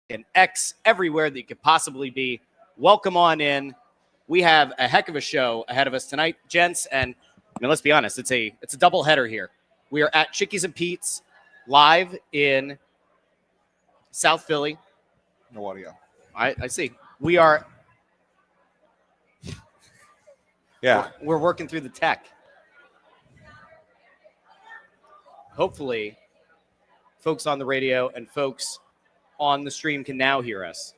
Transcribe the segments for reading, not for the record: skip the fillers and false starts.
and X, everywhere that you could possibly be. Welcome on in. We have a heck of a show ahead of us tonight, gents, and let's be honest, it's a double header here. We are at Chickie's and Pete's live in South Philly. No audio. I see. We are. Yeah. We're working through the tech. Hopefully, folks on the radio and folks on the stream can now hear us.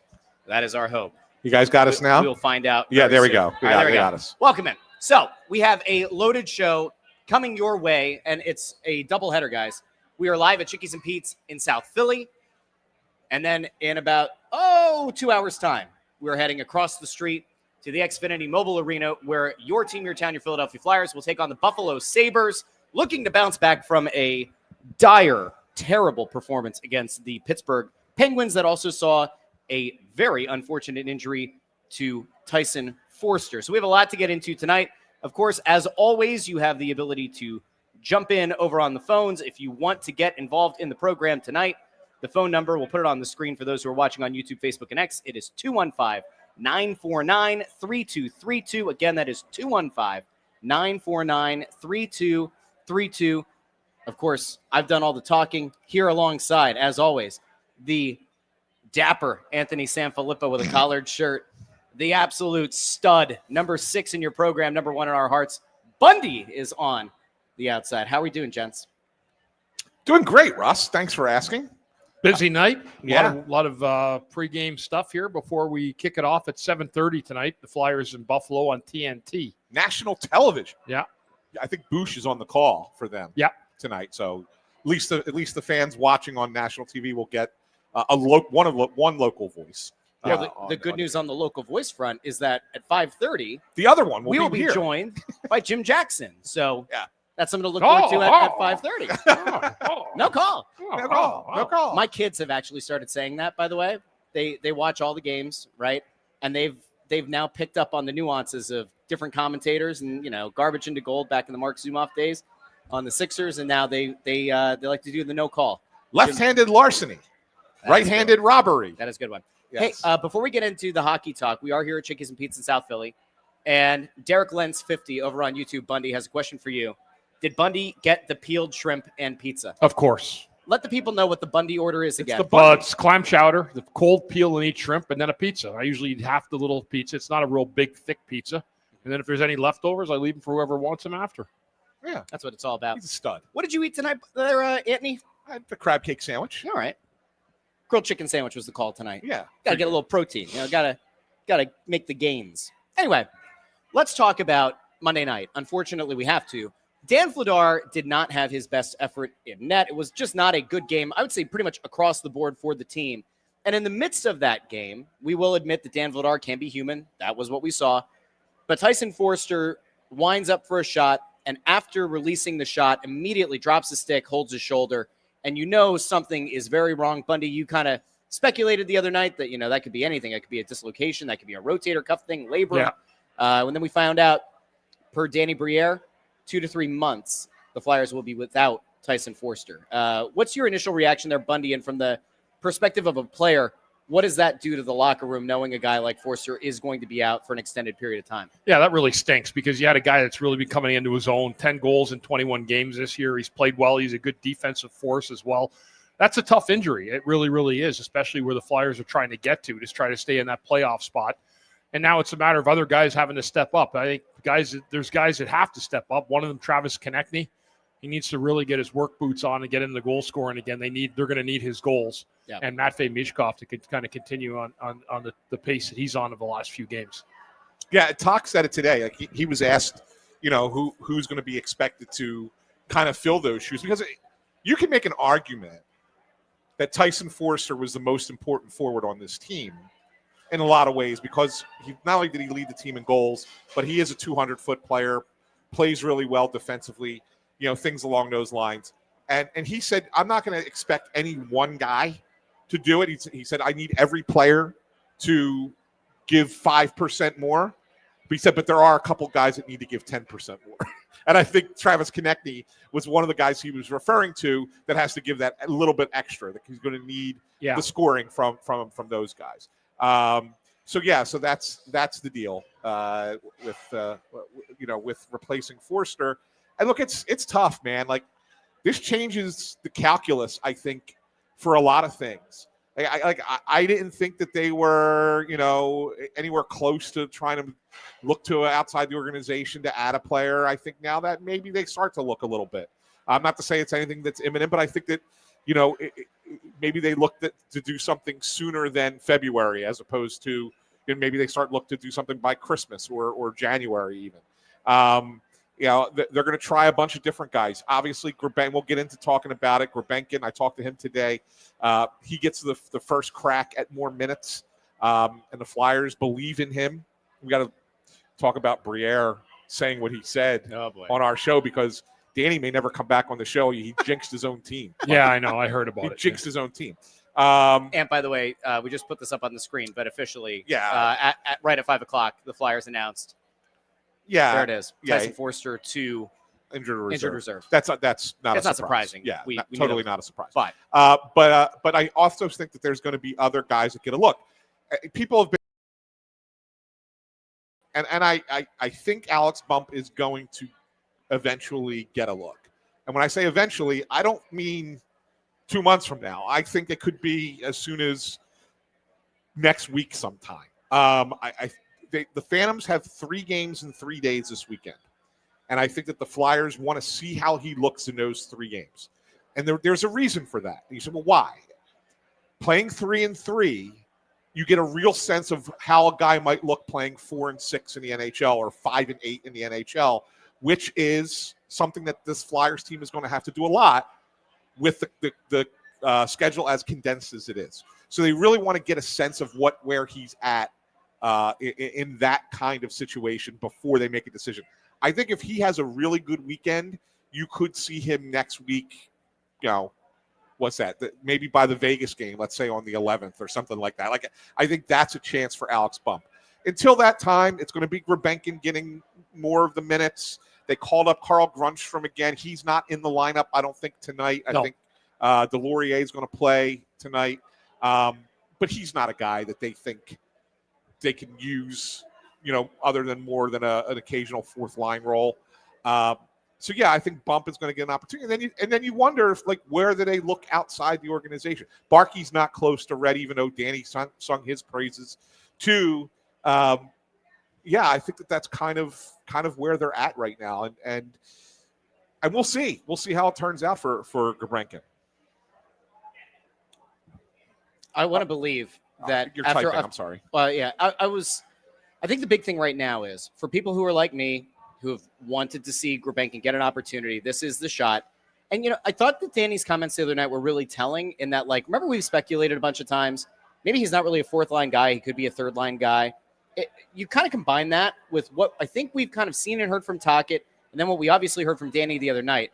That is our hope. You guys got us now? We'll find out. Yeah, there we soon. go. We got us. Welcome in. So we have a loaded show coming your way, and it's a doubleheader, guys. We are live at Chickies and Pete's in South Philly. And then in about, 2 hours' time, we're heading across the street to the Xfinity Mobile Arena, where your team, your town, your Philadelphia Flyers will take on the Buffalo Sabres, looking to bounce back from a dire, terrible performance against the Pittsburgh Penguins that also saw a very unfortunate injury to Tyson Foerster. So we have a lot to get into tonight. Of course, as always, you have the ability to jump in over on the phones if you want to get involved in the program tonight. The phone number, we'll put it on the screen for those who are watching on YouTube, Facebook, and X. It is 215-949-3232. Again, that is 215-949-3232. Of course, I've done all the talking here alongside, as always, the dapper Anthony SanFilippo with a collared shirt, the absolute stud, number 6 in your program, number 1 in our hearts. Bundy is on the outside. How are we doing, gents? Doing great, Russ. Thanks for asking. Busy night. Yeah. A lot of pregame stuff here before we kick it off at 7:30 tonight. The Flyers in Buffalo on TNT. National television. Yeah. I think Bush is on the call for them tonight. So at least the fans watching on national TV will get one local voice. The good news on the local voice front is that at 5:30, the other one will be joined by Jim Jackson. So yeah. That's something to look forward to at 5:30. No call. No call. My kids have actually started saying that, by the way. They watch all the games, right? And they've now picked up on the nuances of different commentators and, garbage into gold back in the Mark Zumoff days on the Sixers, and now they like to do the no call. Left-handed larceny. Right-handed robbery. That is a good one. Yes. Hey, before we get into the hockey talk, we are here at Chickies and Pete's in South Philly, and Derek Lentz 50 over on YouTube, Bundy, has a question for you. Did Bundy get the peeled shrimp and pizza? Of course. Let the people know what the Bundy order is again. It's clam chowder, the cold peel and eat shrimp, and then a pizza. I usually eat half the little pizza. It's not a real big, thick pizza. And then if there's any leftovers, I leave them for whoever wants them after. Yeah. That's what it's all about. He's a stud. What did you eat tonight there, Anthony? I had the crab cake sandwich. All right. Grilled chicken sandwich was the call tonight. Yeah. Got to get a little protein. Got to make the gains. Anyway, let's talk about Monday night. Unfortunately, we have to. Dan Vladar did not have his best effort in net. It was just not a good game, I would say pretty much across the board for the team. And in the midst of that game, we will admit that Dan Vladar can be human. That was what we saw. But Tyson Foerster winds up for a shot, and after releasing the shot, immediately drops the stick, holds his shoulder, and something is very wrong. Bundy, you kind of speculated the other night that, that could be anything. That could be a dislocation. That could be a rotator cuff thing, labrum. Yeah. And then we found out, per Danny Briere, 2 to 3 months, the Flyers will be without Tyson Foerster. What's your initial reaction there, Bundy? And from the perspective of a player, what does that do to the locker room, knowing a guy like Foerster is going to be out for an extended period of time? Yeah, that really stinks because you had a guy that's really been coming into his own, 10 goals in 21 games this year. He's played well. He's a good defensive force as well. That's a tough injury. It really, really is, especially where the Flyers are trying to get to try to stay in that playoff spot. And now it's a matter of other guys having to step up. I think there's guys that have to step up. One of them, Travis Konechny, he needs to really get his work boots on and get in the goal scoring again. They're going to need his goals. Yeah. And Matvei Michkov to kind of continue on the pace that he's on over the last few games. Yeah, Talk said it today. Like he was asked, who's going to be expected to kind of fill those shoes, because you can make an argument that Tyson Foerster was the most important forward on this team in a lot of ways, because he not only did he lead the team in goals, but he is a 200-foot player, plays really well defensively, things along those lines. And he said, I'm not going to expect any one guy to do it. He said, I need every player to give 5% more. But he said, but there are a couple guys that need to give 10% more. And I think Travis Konechny was one of the guys he was referring to that has to give that a little bit extra, that he's going to need the scoring from those guys. So that's the deal with replacing Foerster. And look, it's tough, man. Like, this changes the calculus, I think, for a lot of things. I didn't think that they were, anywhere close to trying to look to outside the organization to add a player. I think now that maybe they start to look a little bit. Not to say it's anything that's imminent, but I think that, maybe they look to do something sooner than February, as opposed to maybe they look to do something by Christmas or January even. They're going to try a bunch of different guys. Obviously, we'll get into talking about it. Grabenkin, I talked to him today. He gets the first crack at more minutes, and the Flyers believe in him. We got to talk about Briere saying what he said on our show, because Danny may never come back on the show. He jinxed his own team. Yeah, I know. I heard about it. He jinxed his own team. And by the way, we just put this up on the screen, but officially, right at 5 o'clock, the Flyers announced. Yeah, there it is. Tyson Foerster to injured reserve. That's not surprising. Yeah, we totally not a surprise. But I also think that there's going to be other guys that get a look. People have been, and I think Alex Bump is going to eventually get a look. And when I say eventually, I don't mean 2 months from now. I think it could be as soon as next week sometime. The Phantoms have 3 games in 3 days this weekend. And I think that the Flyers want to see how he looks in those 3 games. And there's a reason for that. And you say, well, why? Playing 3 and 3, you get a real sense of how a guy might look playing 4 and 6 in the NHL or 5 and 8 in the NHL, which is something that this Flyers team is going to have to do a lot with the schedule as condensed as it is. So they really want to get a sense of where he's at in that kind of situation before they make a decision. I think if he has a really good weekend, you could see him next week, what's that? Maybe by the Vegas game, let's say on the 11th or something like that. Like, I think that's a chance for Alex Bump. Until that time, it's going to be Grabenkin getting more of the minutes. They called up Carl Grunstrom again. He's not in the lineup, I don't think, tonight. I think Delorier is going to play tonight. But he's not a guy that they think they can use, other than more than an occasional fourth line role. So I think Bump is going to get an opportunity. And then you wonder if, where do they look outside the organization? Barkey's not close to ready, even though Danny sung his praises too. I think that's kind of where they're at right now, and we'll see how it turns out for Grabenkin. I want to believe that you're typing. I'm sorry. I think the big thing right now is for people who are like me, who have wanted to see Grabenkin get an opportunity. This is the shot. And I thought that Danny's comments the other night were really telling. In that, remember we've speculated a bunch of times. Maybe he's not really a fourth line guy. He could be a third line guy. You kind of combine that with what I think we've kind of seen and heard from Tocchet, and then what we obviously heard from Danny the other night.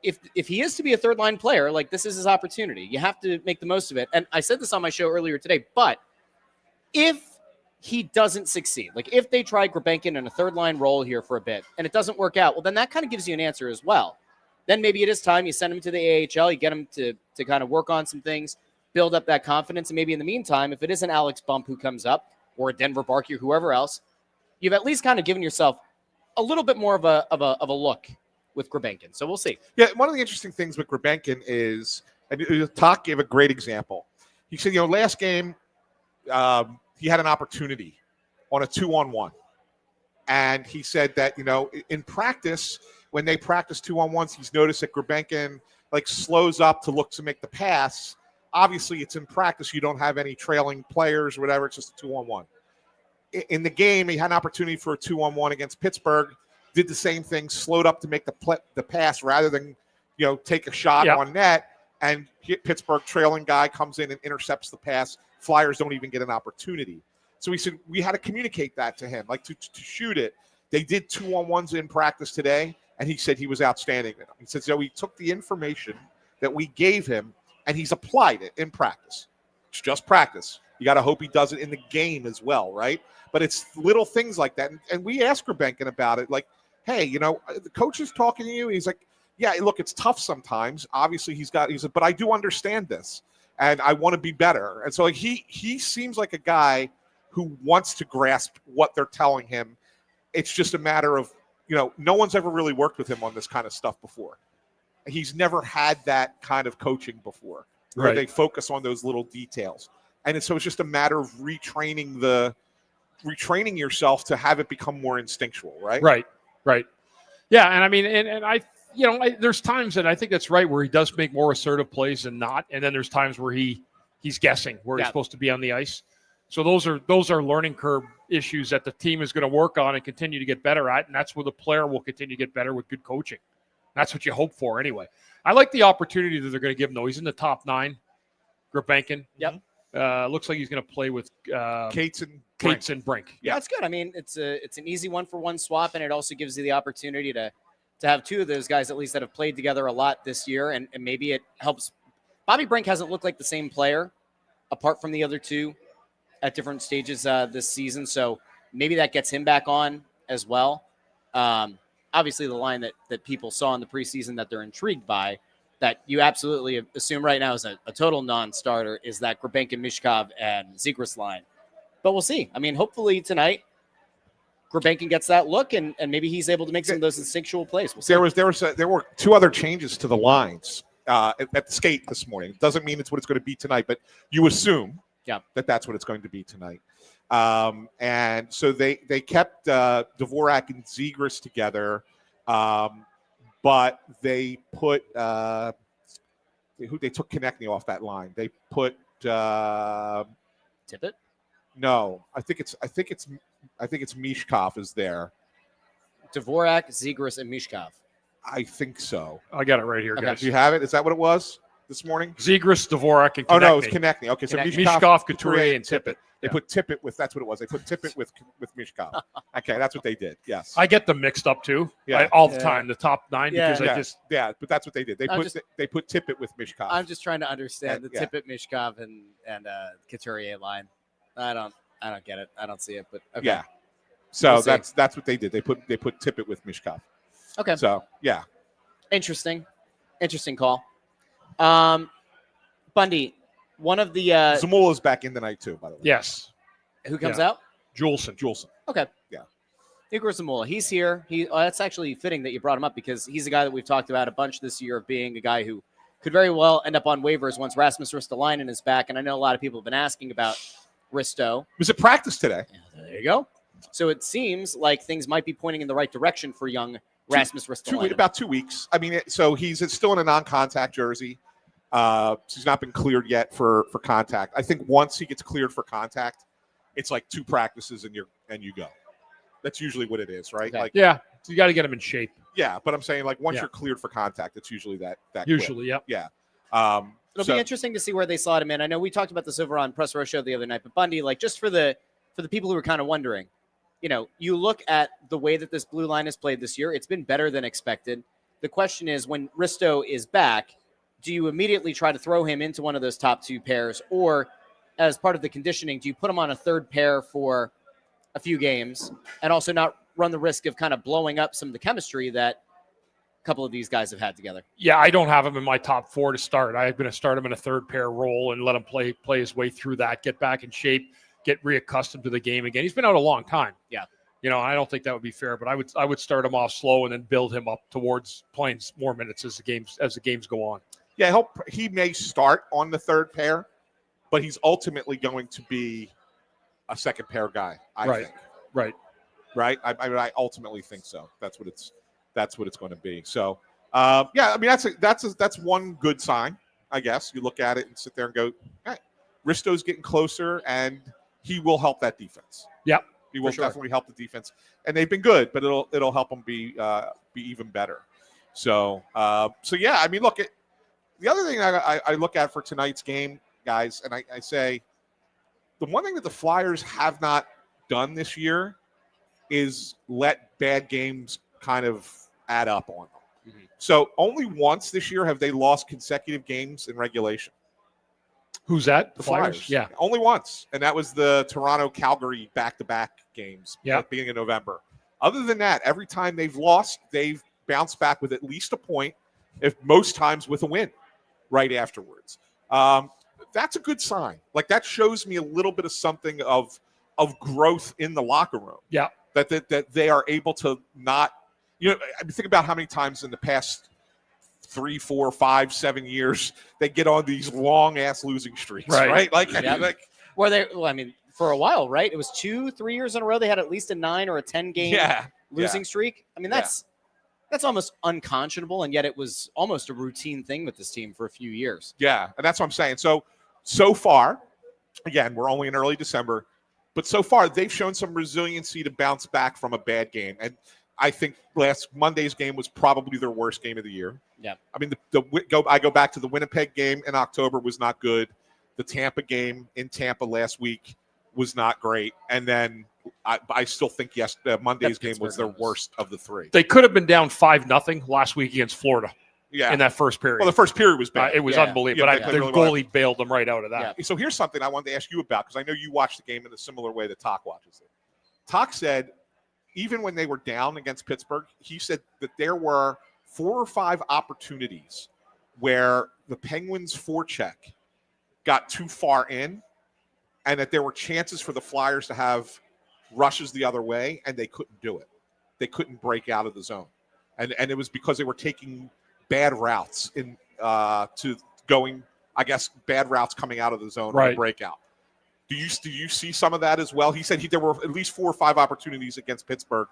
If he is to be a third line player, this is his opportunity. You have to make the most of it. And I said this on my show earlier today, but if he doesn't succeed, if they try Grabenkin in a third line role here for a bit and it doesn't work out, well, then that kind of gives you an answer as well. Then maybe it is time you send him to the AHL, you get him to kind of work on some things, build up that confidence. And maybe in the meantime, if it is an Alex Bump who comes up, or a Denver Barkey or whoever else, you've at least kind of given yourself a little bit more of a look with Grabenkin. So we'll see. Yeah, one of the interesting things with Grabenkin is, and Toc gave a great example. He said, last game he had an opportunity on a 2-on-1. And he said that, in practice, when they practice 2-on-1s, he's noticed that Grabenkin slows up to look to make the pass. Obviously, it's in practice. You don't have any trailing players or whatever. It's just a 2-on-1. In the game, he had an opportunity for a 2-on-1 against Pittsburgh. Did the same thing, slowed up to make the pass rather than, take a shot on net. And Pittsburgh trailing guy comes in and intercepts the pass. Flyers don't even get an opportunity. So he said we had to communicate that to him, to shoot it. They did 2-on-1s in practice today, and he said he was outstanding. He said, he took the information that we gave him, and he's applied it in practice. It's just practice. You got to hope he does it in the game as well, right? But it's little things like that. And we asked Grabenkin about it. hey, the coach is talking to you. He's like, yeah, look, it's tough sometimes. Obviously, he's like, but I do understand this, and I want to be better. And so like, he seems like a guy who wants to grasp what they're telling him. It's just a matter of, no one's ever really worked with him on this kind of stuff before. He's never had that kind of coaching before, where they focus on those little details. And so it's just a matter of retraining yourself to have it become more instinctual, right? Right. Yeah, and I mean, and I, there's times that I think that's right where he does make more assertive plays than not, and then there's times where he's guessing where he's supposed to be on the ice. So those are learning curve issues that the team is going to work on and continue to get better at, and that's where the player will continue to get better with good coaching. That's what you hope for anyway. I like the opportunity that they're going to give him, though. He's in the top 9, Grabenkin. Yep. Looks like he's going to play with Cates and Brink. Yeah, that's good. I mean, it's an easy 1-for-1 swap, and it also gives you the opportunity to have two of those guys at least that have played together a lot this year, and maybe it helps. Bobby Brink hasn't looked like the same player apart from the other two at different stages this season, so maybe that gets him back on as well. Obviously, the line that people saw in the preseason that they're intrigued by, that you absolutely assume right now is a total non-starter, is that Grabenkin, Mishkov, and Zegras line. But we'll see. I mean, hopefully tonight, Grabenkin gets that look, and maybe he's able to make some of those instinctual plays. We'll see. There were 2 other changes to the lines at the skate this morning. It doesn't mean it's what it's going to be tonight, but you assume that's what it's going to be tonight. And so they kept Dvorak and Zegras together, but they put they took Konechny off that line. They put Tippett. No, I think it's Mishkov is there. Dvorak, Zegras, and Mishkov. I think so. I got it right here, guys. Do you have it? Is that what it was this morning? Zegras, Dvorak, and Konechny. Oh no, it's Konechny. Okay, so Mishkov, Couturier, and Tippett. They put Tippett with. That's what it was. They put Tippett with Mishkov. Okay, that's what they did. Yes. I get them mixed up too. Yeah. All the time. The top 9 because but that's what they did. They put Tippett with Mishkov. I'm just trying to understand the Tippett, Mishkov, and Couturier line. I don't get it. I don't see it. But okay. Yeah. So that's what they did. They put Tippett with Mishkov. Okay. So yeah. Interesting call. Bundy, one of the Zamula's back in tonight too, by the way. Yes. Who comes out? Juleson. Okay. Yeah. Igor Zamula. He's here. That's actually fitting that you brought him up because he's a guy that we've talked about a bunch this year of being a guy who could very well end up on waivers once Rasmus Ristolainen is back. And I know a lot of people have been asking about Risto. Was it practice today? Yeah, there you go. So it seems like things might be pointing in the right direction for young Rasmus Ristolainen. About 2 weeks. I mean, so he's still in a non-contact jersey. So he's not been cleared yet for contact. I think once he gets cleared for contact, it's like 2 practices and you go. That's usually what it is, right? Okay. Like, yeah, so you got to get him in shape. Yeah, but I'm saying like once you're cleared for contact, it's usually that. Usually, quick. Yeah. It'll be interesting to see where they slot him in. I know we talked about this over on Press Row Show the other night, but Bundy, like just for the people who are kind of wondering, you look at the way that this blue line has played this year, it's been better than expected. The question is, when Risto is back, do you immediately try to throw him into one of those top 2 pairs, or as part of the conditioning, do you put him on a third pair for a few games and also not run the risk of kind of blowing up some of the chemistry that a couple of these guys have had together? Yeah, I don't have him in my top 4 to start. I'm going to start him in a third pair role and let him play his way through that, get back in shape, get reaccustomed to the game again. He's been out a long time. Yeah. I don't think that would be fair, but I would start him off slow and then build him up towards playing more minutes as the games go on. Yeah, he may start on the third pair, but he's ultimately going to be a second pair guy. I think. Right. I ultimately think so. That's what it's going to be. So, I mean that's one good sign, I guess. You look at it and sit there and go, hey, Risto's getting closer, and he will help that defense. Yep. He will definitely help the defense, and they've been good, but it'll help them be even better. So yeah, I mean, look, the other thing I look at for tonight's game, guys, and I say the one thing that the Flyers have not done this year is let bad games kind of add up on them. Mm-hmm. So only once this year have they lost consecutive games in regulation. Who's that? The Flyers. Yeah. Only once. And that was the Toronto-Calgary back-to-back games at the beginning of November. Other than that, every time they've lost, they've bounced back with at least a point, if most times with a win right afterwards. That's a good sign. Like, that shows me a little bit of something of growth in the locker room. Yeah. That they are able to not, I mean, think about how many times in the past 3, 4, 5, 7 years they get on these long ass losing streaks, right? Like, for a while, right? It was 2-3 years in a row they had at least a 9 or a 10 game losing streak. I mean, that's almost unconscionable, and yet it was almost a routine thing with this team for a few years. Yeah, and that's what I'm saying. So far, again, we're only in early December, but so far they've shown some resiliency to bounce back from a bad game. And I think last Monday's game was probably their worst game of the year. Yeah. I mean, I go back to the Winnipeg game in October was not good. The Tampa game in Tampa last week was not great. And then I still think, Monday's game was their worst of the three. They could have been down 5-0 last week against Florida. Yeah. In that first period. Well, the first period was bad. It was unbelievable. Yeah, but the goalie bailed them right out of that. Yeah. So here's something I wanted to ask you about, because I know you watched the game in a similar way that Talk watches it. Talk said, even when they were down against Pittsburgh, he said that there were 4 or 5 opportunities where the Penguins' forecheck got too far in, and that there were chances for the Flyers to have rushes the other way, and they couldn't do it. They couldn't break out of the zone. And it was because they were taking bad routes to going, I guess, bad routes coming out of the zone or breakout. Do you see some of that as well? He said there were at least 4 or 5 opportunities against Pittsburgh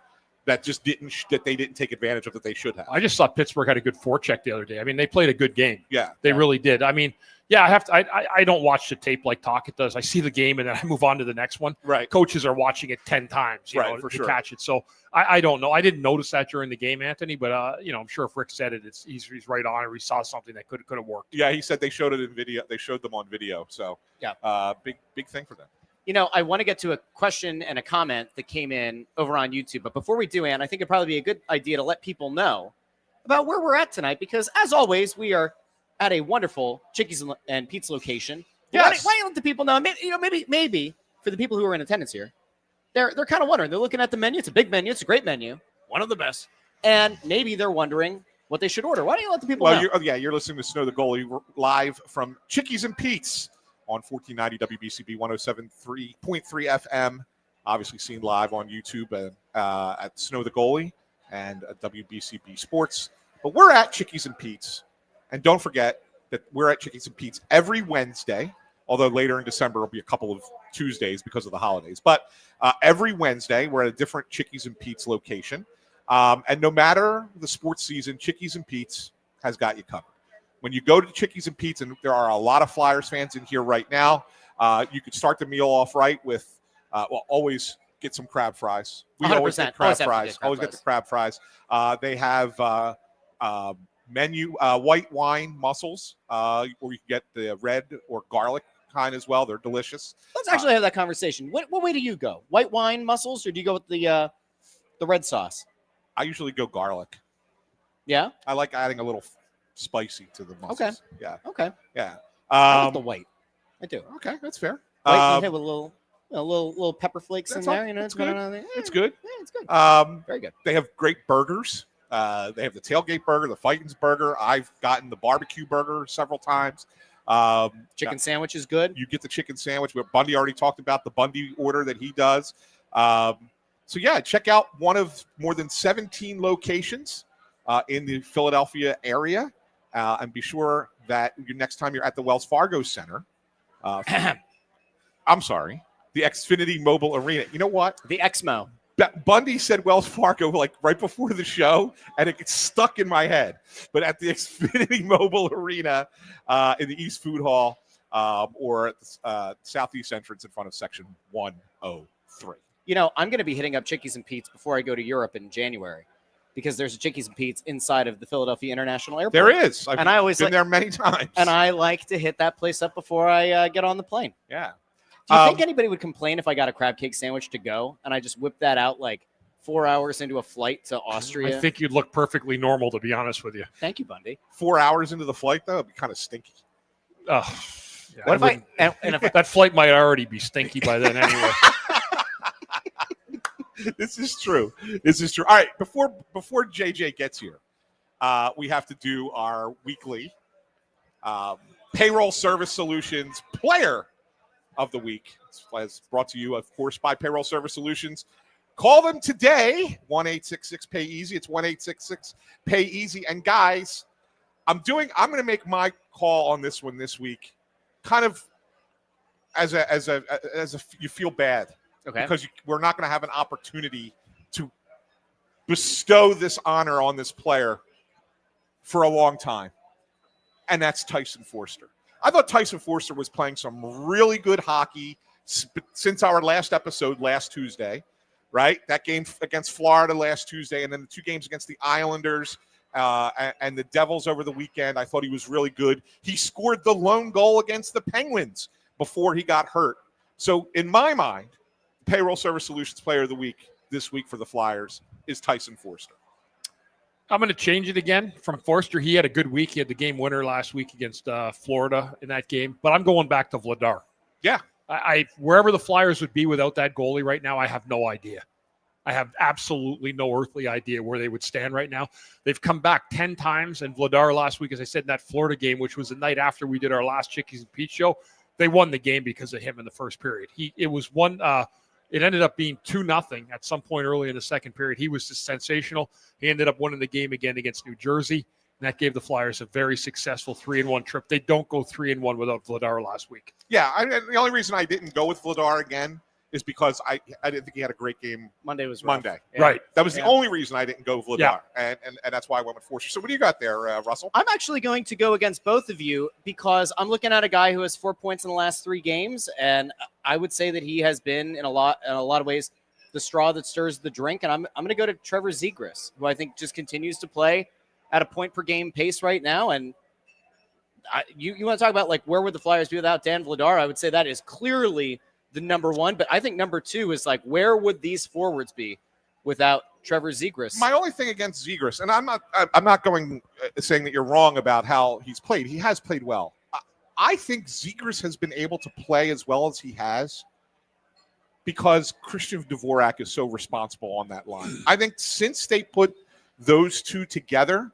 that just they didn't take advantage of that they should have. I just thought Pittsburgh had a good forecheck the other day. I mean, they played a good game. Yeah, they really did. I mean, I don't watch the tape like Talkett does. I see the game and then I move on to the next one. Right. Coaches are watching it 10 times, to catch it. So I don't know. I didn't notice that during the game, Anthony, but I'm sure if Rick said it, he's right on, or he saw something that could have worked. Yeah, he said they showed it in video. They showed them on video. So big thing for them. I want to get to a question and a comment that came in over on YouTube. But before we do, Ann, I think it'd probably be a good idea to let people know about where we're at tonight, because as always, we are at a wonderful Chickies and Pete's location. Yes. Why don't you let the people know? Maybe for the people who are in attendance here, they're kind of wondering. They're looking at the menu. It's a big menu. It's a great menu. One of the best. And maybe they're wondering what they should order. Why don't you let the people know? You're listening to Snow the Goalie. We're live from Chickies and Pete's on 1490 WBCB 107.3 FM. Obviously seen live on YouTube at Snow the Goalie and at WBCB Sports. But we're at Chickies and Pete's. And don't forget that we're at Chickies and Pete's every Wednesday, although later in December will be a couple of Tuesdays because of the holidays. But every Wednesday, we're at a different Chickies and Pete's location. And no matter the sports season, Chickies and Pete's has got you covered. When you go to Chickies and Pete's, and there are a lot of Flyers fans in here right now, you could start the meal off right with, always get some crab fries. We 100%. always get crab fries. Always get the crab fries. They have menu white wine mussels, where you can get the red or garlic kind as well. They're delicious. Let's actually have that conversation. What way do you go? White wine mussels, or do you go with the red sauce? I usually go garlic. Yeah? I like adding a little spicy to the mussels. Okay. Yeah. Okay. Yeah. I like the white. I do. Okay, that's fair. White, you have a little pepper flakes in there. It's good. It's good. Yeah, it's good. Very good. They have great burgers. They have the tailgate burger, the Fightins burger. I've gotten the barbecue burger several times. Chicken sandwich is good. You get the chicken sandwich. But Bundy already talked about the Bundy order that he does. Check out one of more than 17 locations in the Philadelphia area. And be sure that next time you're at the Wells Fargo Center, I'm sorry, the Xfinity Mobile Arena. You know what? The Xmo. Bundy said Wells Fargo like right before the show, and it gets stuck in my head. But at the Xfinity Mobile Arena in the East Food Hall or at the Southeast entrance in front of Section 103. I'm going to be hitting up Chickies and Pete's before I go to Europe in January, because there's a Chickies and Pete's inside of the Philadelphia International Airport. There is. I always been there many times. And I like to hit that place up before I get on the plane. Yeah. Do you think anybody would complain if I got a crab cake sandwich to go and I just whipped that out like 4 hours into a flight to Austria? I think you'd look perfectly normal, to be honest with you. Thank you, Bundy. 4 hours into the flight, though, it'd be kind of stinky. Yeah, what if that flight might already be stinky by then anyway. This is true. All right, before JJ gets here, we have to do our weekly Payroll Service Solutions Player of the Week. It's brought to you, of course, by Payroll Service Solutions. Call them today, 1-866-PAY-EASY. It's 1-866-PAY-EASY. And guys, I'm going to make my call on this one this week, kind of as you feel bad, Okay. because we're not going to have an opportunity to bestow this honor on this player for a long time, and that's Tyson Foerster. I thought Tyson Foerster was playing some really good hockey since our last episode last Tuesday, right? That game against Florida last Tuesday, and then the 2 games against the Islanders and the Devils over the weekend. I thought he was really good. He scored the lone goal against the Penguins before he got hurt. So in my mind, Payroll Service Solutions Player of the Week this week for the Flyers is Tyson Foerster. I'm going to change it again from Foerster. He had a good week. He had the game winner last week against Florida in that game. But I'm going back to Vladar. Yeah. I wherever the Flyers would be without that goalie right now, I have no idea. I have absolutely no earthly idea where they would stand right now. They've come back 10 times, and Vladar last week, as I said, in that Florida game, which was the night after we did our last Chickies and Pete show, they won the game because of him in the first period. It ended up being 2-0 at some point early in the second period. He was just sensational. He ended up winning the game again against New Jersey, and that gave the Flyers a very successful 3-1 trip. They don't go 3-1 without Vladar last week. Yeah, the only reason I didn't go with Vladar again is because I didn't think he had a great game. Monday was rough. Monday. Yeah. Right. That was the only reason I didn't go with Vladar, Yeah. and that's why I went with Foerster. So what do you got there, Russell? I'm actually going to go against both of you because I'm looking at a guy who has 4 points in the last 3 games, and I would say that he has been in a lot of ways the straw that stirs the drink. And I'm going to go to Trevor Zegras, who I think just continues to play at a point per game pace right now. And you want to talk about like where would the Flyers be without Dan Vladar? I would say that is clearly the number one, but I think number 2 is like where would these forwards be without Trevor Zegras? My only thing against Zegras, and I'm not going saying that you're wrong about how he's played. He has played well. I think Zegras has been able to play as well as he has because Christian Dvorak is so responsible on that line. I think since they put those two together,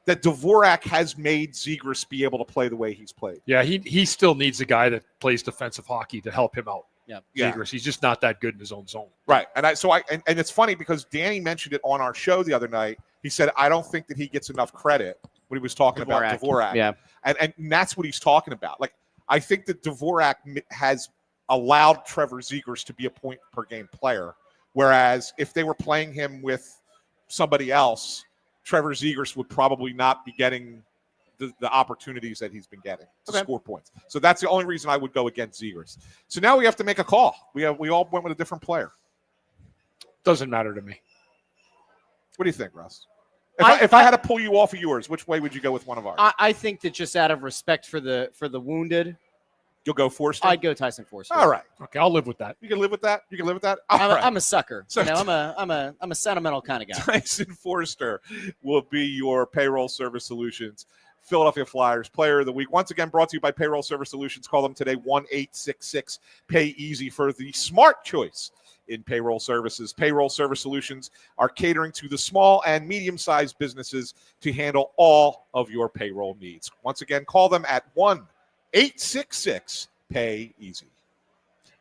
that Dvorak has made Zegras be able to play the way he's played. Yeah, he still needs a guy that plays defensive hockey to help him out. Yeah. Zegras, he's just not that good in his own zone. Right. And it's funny because Danny mentioned it on our show the other night. He said, I don't think that he gets enough credit when he was talking about Dvorak. Yeah. And that's what he's talking about. Like, I think that Dvorak has allowed Trevor Zegras to be a point per game player. Whereas if they were playing him with somebody else, Trevor Zegras would probably not be getting the opportunities that he's been getting to score points. So that's the only reason I would go against Zegras. So now we have to make a call. We all went with a different player. Doesn't matter to me. What do you think, Russ? If I had to pull you off of yours, which way would you go with one of ours? I think that just out of respect for the wounded, You'll go Foerster? I'd go Tyson Foerster. All right. Okay, I'll live with that. You can live with that? I'm a sucker. So I'm a sentimental kind of guy. Tyson Foerster will be your Payroll Service Solutions Philadelphia Flyers Player of the Week. Once again, brought to you by Payroll Service Solutions. Call them today, 1-866-PAY-EASY for the smart choice in payroll services. Payroll Service Solutions are catering to the small and medium-sized businesses to handle all of your payroll needs. Once again, call them at 1-866-PAY-EASY.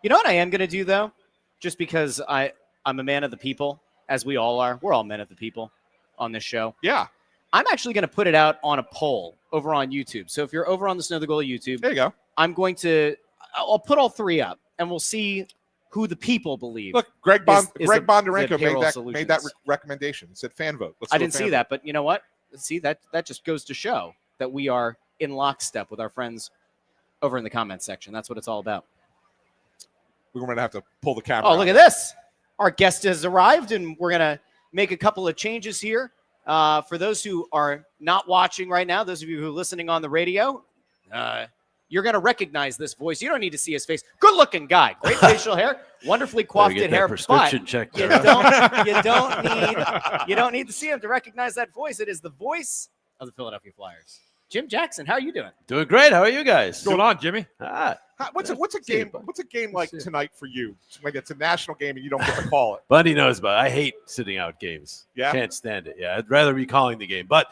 You know what I am going to do, though? Just because I'm a man of the people, as we all are. We're all men of the people on this show. Yeah. I'm actually going to put it out on a poll over on YouTube. So if you're over on the Snow The Goalie YouTube, There you go. I'll put all 3 up, and we'll see who the people believe. Look, Greg Bondarenko Payroll made that recommendation. It said fan vote. I didn't see that, but you know what? See, that just goes to show that we are in lockstep with our friends over in the comments section. That's what it's all about. We're going to have to pull the camera Oh, look at this. Our guest has arrived, and we're going to make a couple of changes here. For those who are not watching right now, those of you who are listening on the radio, you're going to recognize this voice. You don't need to see his face. Good-looking guy. Great facial hair. Wonderfully coiffed hair. Prescription check. You don't need to see him to recognize that voice. It is the voice of the Philadelphia Flyers. Jim Jackson, how are you doing? Doing great. How are you guys? What's going on, Jimmy? What's a game like tonight for you? When it's a national game and you don't get to call it. Bundy knows about it. I hate sitting out games. Yeah? Can't stand it. Yeah, I'd rather be calling the game. But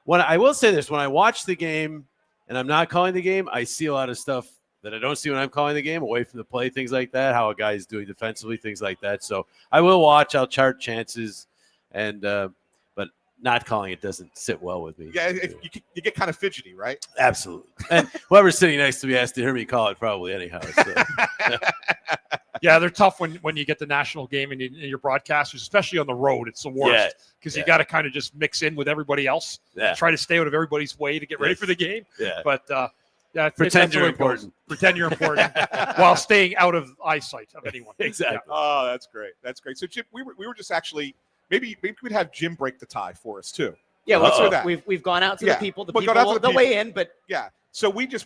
when I will say this, when I watch the game and I'm not calling the game, I see a lot of stuff that I don't see when I'm calling the game, away from the play, things like that, how a guy is doing defensively, things like that. So I will watch. I'll chart chances, and but not calling it doesn't sit well with me. Yeah, you get kind of fidgety, right? Absolutely. And whoever's sitting next to me has to hear me call it probably anyhow. So. Yeah, they're tough when you get the national game and your broadcasters, especially on the road. It's the worst because you got to kind of just mix in with everybody else, try to stay out of everybody's way to get ready for the game. Yeah. But pretend you're important. Pretend you're important while staying out of eyesight of anyone. Exactly. Yeah. Oh, that's great. That's great. So, Jim, we were just actually maybe we'd have Jim break the tie for us too. Yeah, let's do that. We've gone out to the people. The We'll go people out to the they'll weigh in, but yeah. So we do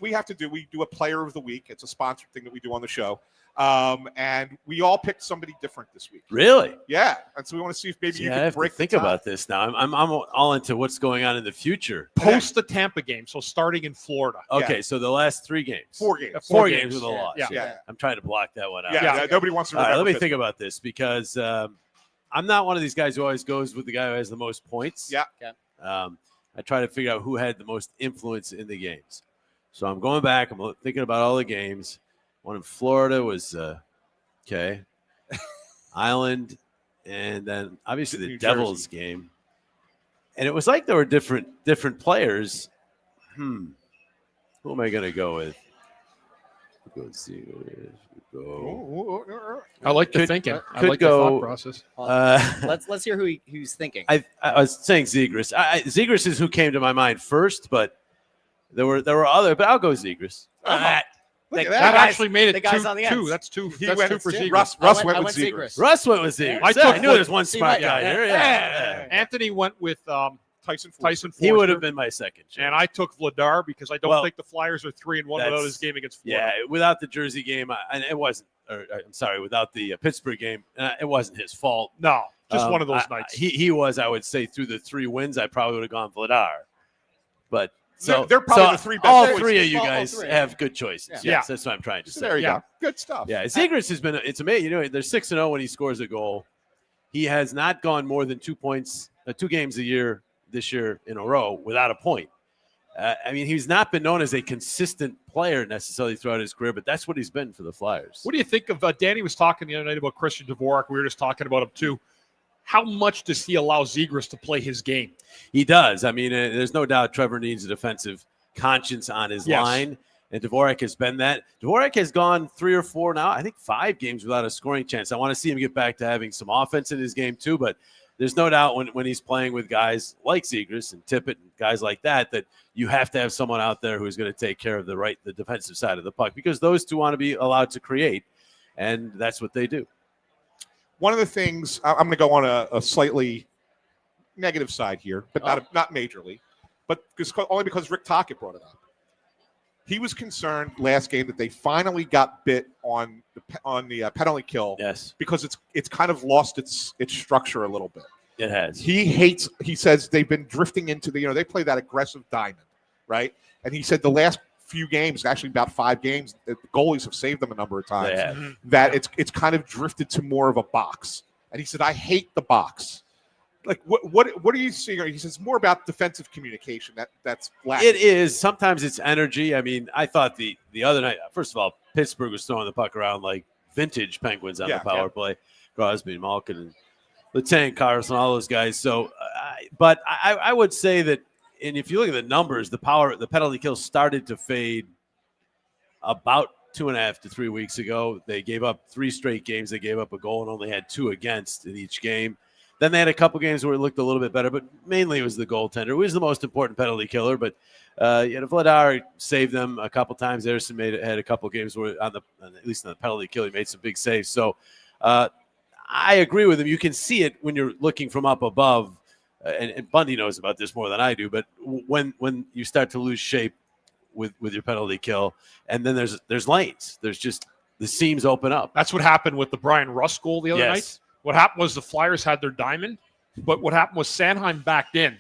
a player of the week. It's a sponsored thing that we do on the show. And we all picked somebody different this week. Really? Yeah. And so we want to see if maybe you I can have break to think the tie. about this now. I'm all into what's going on in the future. Post the Tampa game, so starting in Florida. Okay, so the last 3 games. 4 games. Four games with a loss. Yeah. I'm trying to block that one out. Yeah. Nobody wants to All right, remember let me Pittsburgh. think about this because I'm not one of these guys who always goes with the guy who has the most points. Yeah. I try to figure out who had the most influence in the games. So I'm going back. I'm thinking about all the games. One in Florida was Island, and then obviously the New Devils Jersey. game. And it was like there were different players. Who am I going to go with? We'll see. I like the Could- thinking. I could like go- the thought process. let's hear who's thinking. I was saying Zegras. Zegras is who came to my mind first, but there were other. But I'll go Zegras. Look at That that. actually made the it guys 2. on the ends. That's 2. He That's went 2 for with Zegras. Russ I went with went Zegras. Russ went with Zegras. I I took- knew there was one See, smart right, guy yeah. there. Yeah. Anthony went with Tyson Foerster. Tyson Foerster. He would have been my second choice. And I took Vladar because I don't Well, think the Flyers are 3-1 without that's- his game against Florida. Yeah, without the Jersey game, and it wasn't. I'm sorry, without the Pittsburgh game, it wasn't his fault. No, just one of those nights. He was, I would say, through the 3 wins, I probably would have gone Vladar. But so They're probably so the 3 best all choices. 3 of you All guys three. have good choices. Yeah. Yes, that's what I'm trying to So say. there you Yeah. go. Good stuff. Yeah, Zegras has been. It's amazing. You know, they're 6-0 when he scores a goal. He has not gone more than 2 points, 2 games a year this year in a row without a point. I mean, he's not been known as a consistent player necessarily throughout his career, but that's what he's been for the Flyers. What do you think of Danny was talking the other night about Christian Dvorak. We were just talking about him too. How much does he allow Zegras to play his game? He does. I mean, there's no doubt Trevor needs a defensive conscience on his Yes. line, and Dvorak has been that. Dvorak has gone 3 or 4 now, I think 5 games without a scoring chance. I want to see him get back to having some offense in his game too, but there's no doubt when he's playing with guys like Zegras and Tippett and guys like that you have to have someone out there who's going to take care of the defensive side of the puck because those two want to be allowed to create, and that's what they do. One of the things I'm going to go on a slightly negative side here, but not majorly, but only because Rick Tocchet brought it up. He was concerned last game that they finally got bit on the penalty kill. Yes, because it's kind of lost its structure a little bit. it has. He says they've been drifting into they play that aggressive diamond, right? And he said the last few games, actually about 5 games, the goalies have saved them a number of times. They have. That it's kind of drifted to more of a box. And he said, I hate the box. Like what are you seeing? He says more about defensive communication. That's lacking. It is. Sometimes it's energy. I mean, I thought the other night, first of all, Pittsburgh was throwing the puck around like vintage Penguins on the power play. Crosby, Malkin, and Letang, Carlson, all those guys. So, but I would say that, and if you look at the numbers, the penalty kill started to fade about 2.5 to 3 weeks ago. They gave up 3 straight games. They gave up a goal and only had 2 against in each game. Then they had a couple games where it looked a little bit better, but mainly it was the goaltender, who was the most important penalty killer. But Vladar saved them a couple times. Anderson had a couple games where at least on the penalty kill, he made some big saves. So I agree with him. You can see it when you're looking from up above, and Bundy knows about this more than I do. But when you start to lose shape with your penalty kill, and then there's lanes. There's just the seams open up. That's what happened with the Brian Russ goal the other night. What happened was the Flyers had their diamond, but what happened was Sanheim backed in,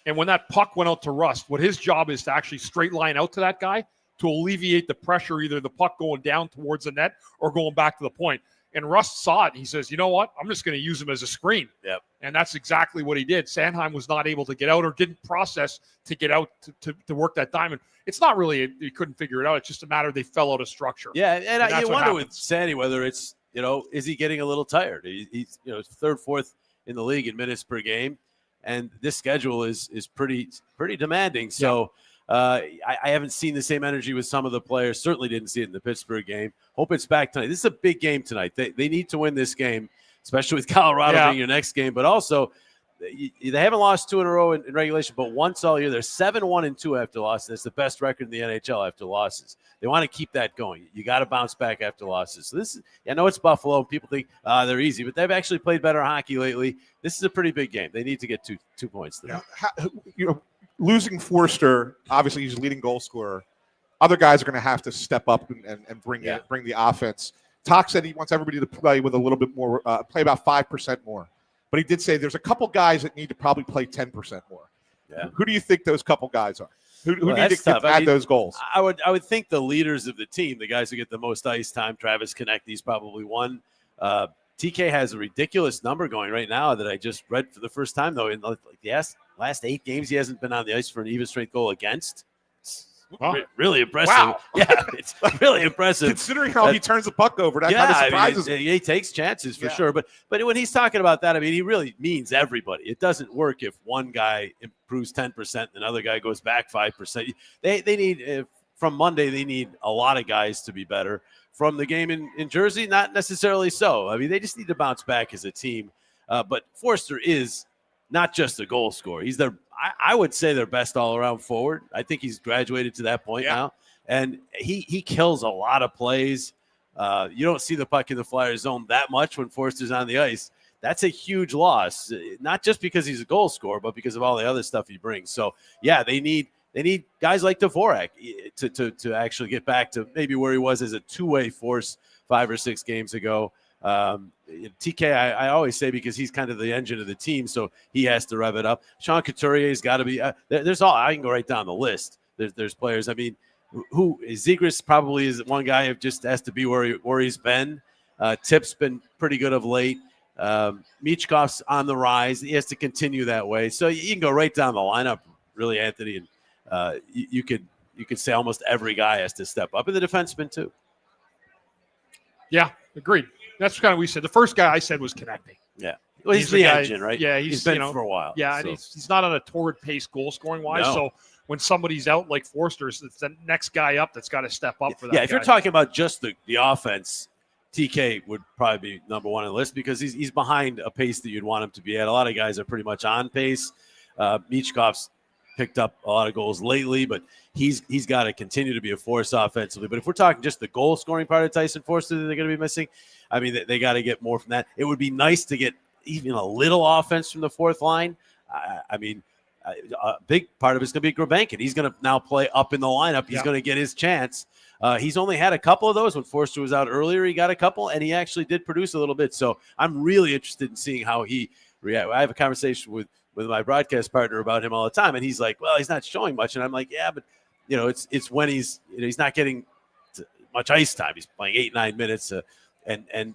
And when that puck went out to Russ, what his job is to actually straight line out to that guy to alleviate the pressure, either the puck going down towards the net or going back to the point. And Russ saw it. And he says, you know what? I'm just going to use him as a screen. Yep. And that's exactly what he did. Sanheim was not able to get out or didn't process to get out to work that diamond. It's not really, he couldn't figure it out. It's just a matter they fell out of structure. Yeah, and you wonder happens with Sandy whether it's, is he getting a little tired? He's, third, fourth in the league in minutes per game. And this schedule is pretty demanding. So I haven't seen the same energy with some of the players. Certainly didn't see it in the Pittsburgh game. Hope it's back tonight. This is a big game tonight. They need to win this game, especially with Colorado being your next game. But also, they haven't lost 2 in a row in regulation, but once all year. They're 7-1-2 after losses. That's the best record in the NHL after losses. They want to keep that going. You got to bounce back after losses. So this is, I know it's Buffalo. People think they're easy, but they've actually played better hockey lately. This is a pretty big game. They need to get two points there. Losing Foerster, obviously he's a leading goal scorer. Other guys are going to have to step up and bring the offense. Talk said he wants everybody to play with a little bit more, play about 5% more. But he did say there's a couple guys that need to probably play 10% more. Yeah. Who do you think those couple guys are? Who need to add those goals? I would think the leaders of the team, the guys who get the most ice time. Travis Konecny's probably one. TK has a ridiculous number going right now that I just read for the first time, though. In the last 8 games, he hasn't been on the ice for an even strength goal against. Really impressive. Wow. Yeah, it's really impressive. Considering how he turns the puck over, that kind of surprises me. He takes chances for sure. But when he's talking about that, I mean, he really means everybody. It doesn't work if one guy improves 10% and another guy goes back 5%. They need, from Monday, they need a lot of guys to be better. From the game in Jersey, not necessarily so. I mean, they just need to bounce back as a team. But Foerster is not just a goal scorer. He's I would say their best all-around forward. I think he's graduated to that point now. And he kills a lot of plays. You don't see the puck in the Flyers zone that much when Foerster's on the ice. That's a huge loss, not just because he's a goal scorer, but because of all the other stuff he brings. So, they need guys like Dvorak to actually get back to maybe where he was as a two-way force 5 or 6 games ago. TK, I always say, because he's kind of the engine of the team, so he has to rev it up. Sean Couturier's got to be there's all. I can go right down the list. There's players. I mean, who Zegras probably is one guy who just has to be where he's been. Tip's been pretty good of late. Michkov's on the rise. He has to continue that way. So you can go right down the lineup, really, Anthony, and you could say almost every guy has to step up, and the defenseman too. Yeah, agreed. That's kind of what we said. The first guy I said was Konechny. Yeah. Well, he's the engine, right? Yeah, he's been for a while. Yeah, so. And he's not on a torrid pace goal scoring wise. No. So when somebody's out like Foerster, it's the next guy up that's got to step up for that. Yeah, if you're talking about just the offense, TK would probably be number one on the list because he's behind a pace that you'd want him to be at. A lot of guys are pretty much on pace. Michkov's picked up a lot of goals lately, but he's got to continue to be a force offensively. But if we're talking just the goal scoring part of Tyson Foerster that they're going to be missing, I mean, they got to get more from that. It would be nice to get even a little offense from the fourth line. I mean, a big part of it's going to be Grabenkin. He's going to now play up in the lineup. He's going to get his chance. He's only had a couple of those. When Foerster was out earlier, he got a couple, and he actually did produce a little bit. So I'm really interested in seeing how he reacts. I have a conversation with my broadcast partner about him all the time, and he's like, well, he's not showing much. And I'm like, yeah, but, it's when he's not getting much ice time. He's playing 8-9 minutes, and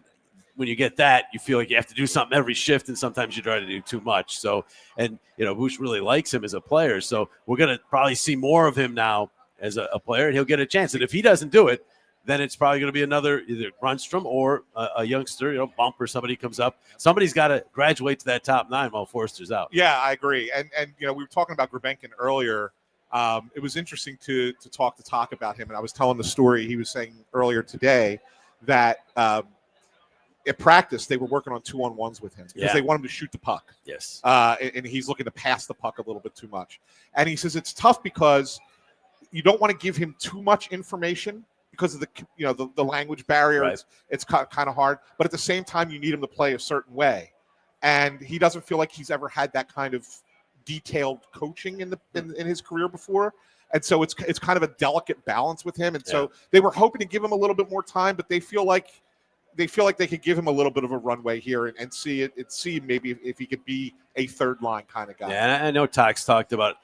when you get that, you feel like you have to do something every shift, and sometimes you try to do too much. So, and, Bush really likes him as a player. So we're going to probably see more of him now as a player, and he'll get a chance. And if he doesn't do it, then it's probably going to be another either Grunstrom or a youngster, Bump or somebody comes up. Somebody's got to graduate to that top 9 while Foerster's out. Yeah, I agree. And we were talking about Grabenkin earlier. It was interesting to talk about him. And I was telling the story he was saying earlier today that at practice they were working on 2-on-1s with him because they want him to shoot the puck. Yes. And he's looking to pass the puck a little bit too much. And he says it's tough because you don't want to give him too much information because of the language barrier. Right. It's kind of hard. But at the same time, you need him to play a certain way. And he doesn't feel like he's ever had that kind of detailed coaching in his career before. And so it's kind of a delicate balance with him. And so they were hoping to give him a little bit more time, but they feel like they feel like they could give him a little bit of a runway here and see maybe if he could be a third line kind of guy. Yeah, and I know Tox talked about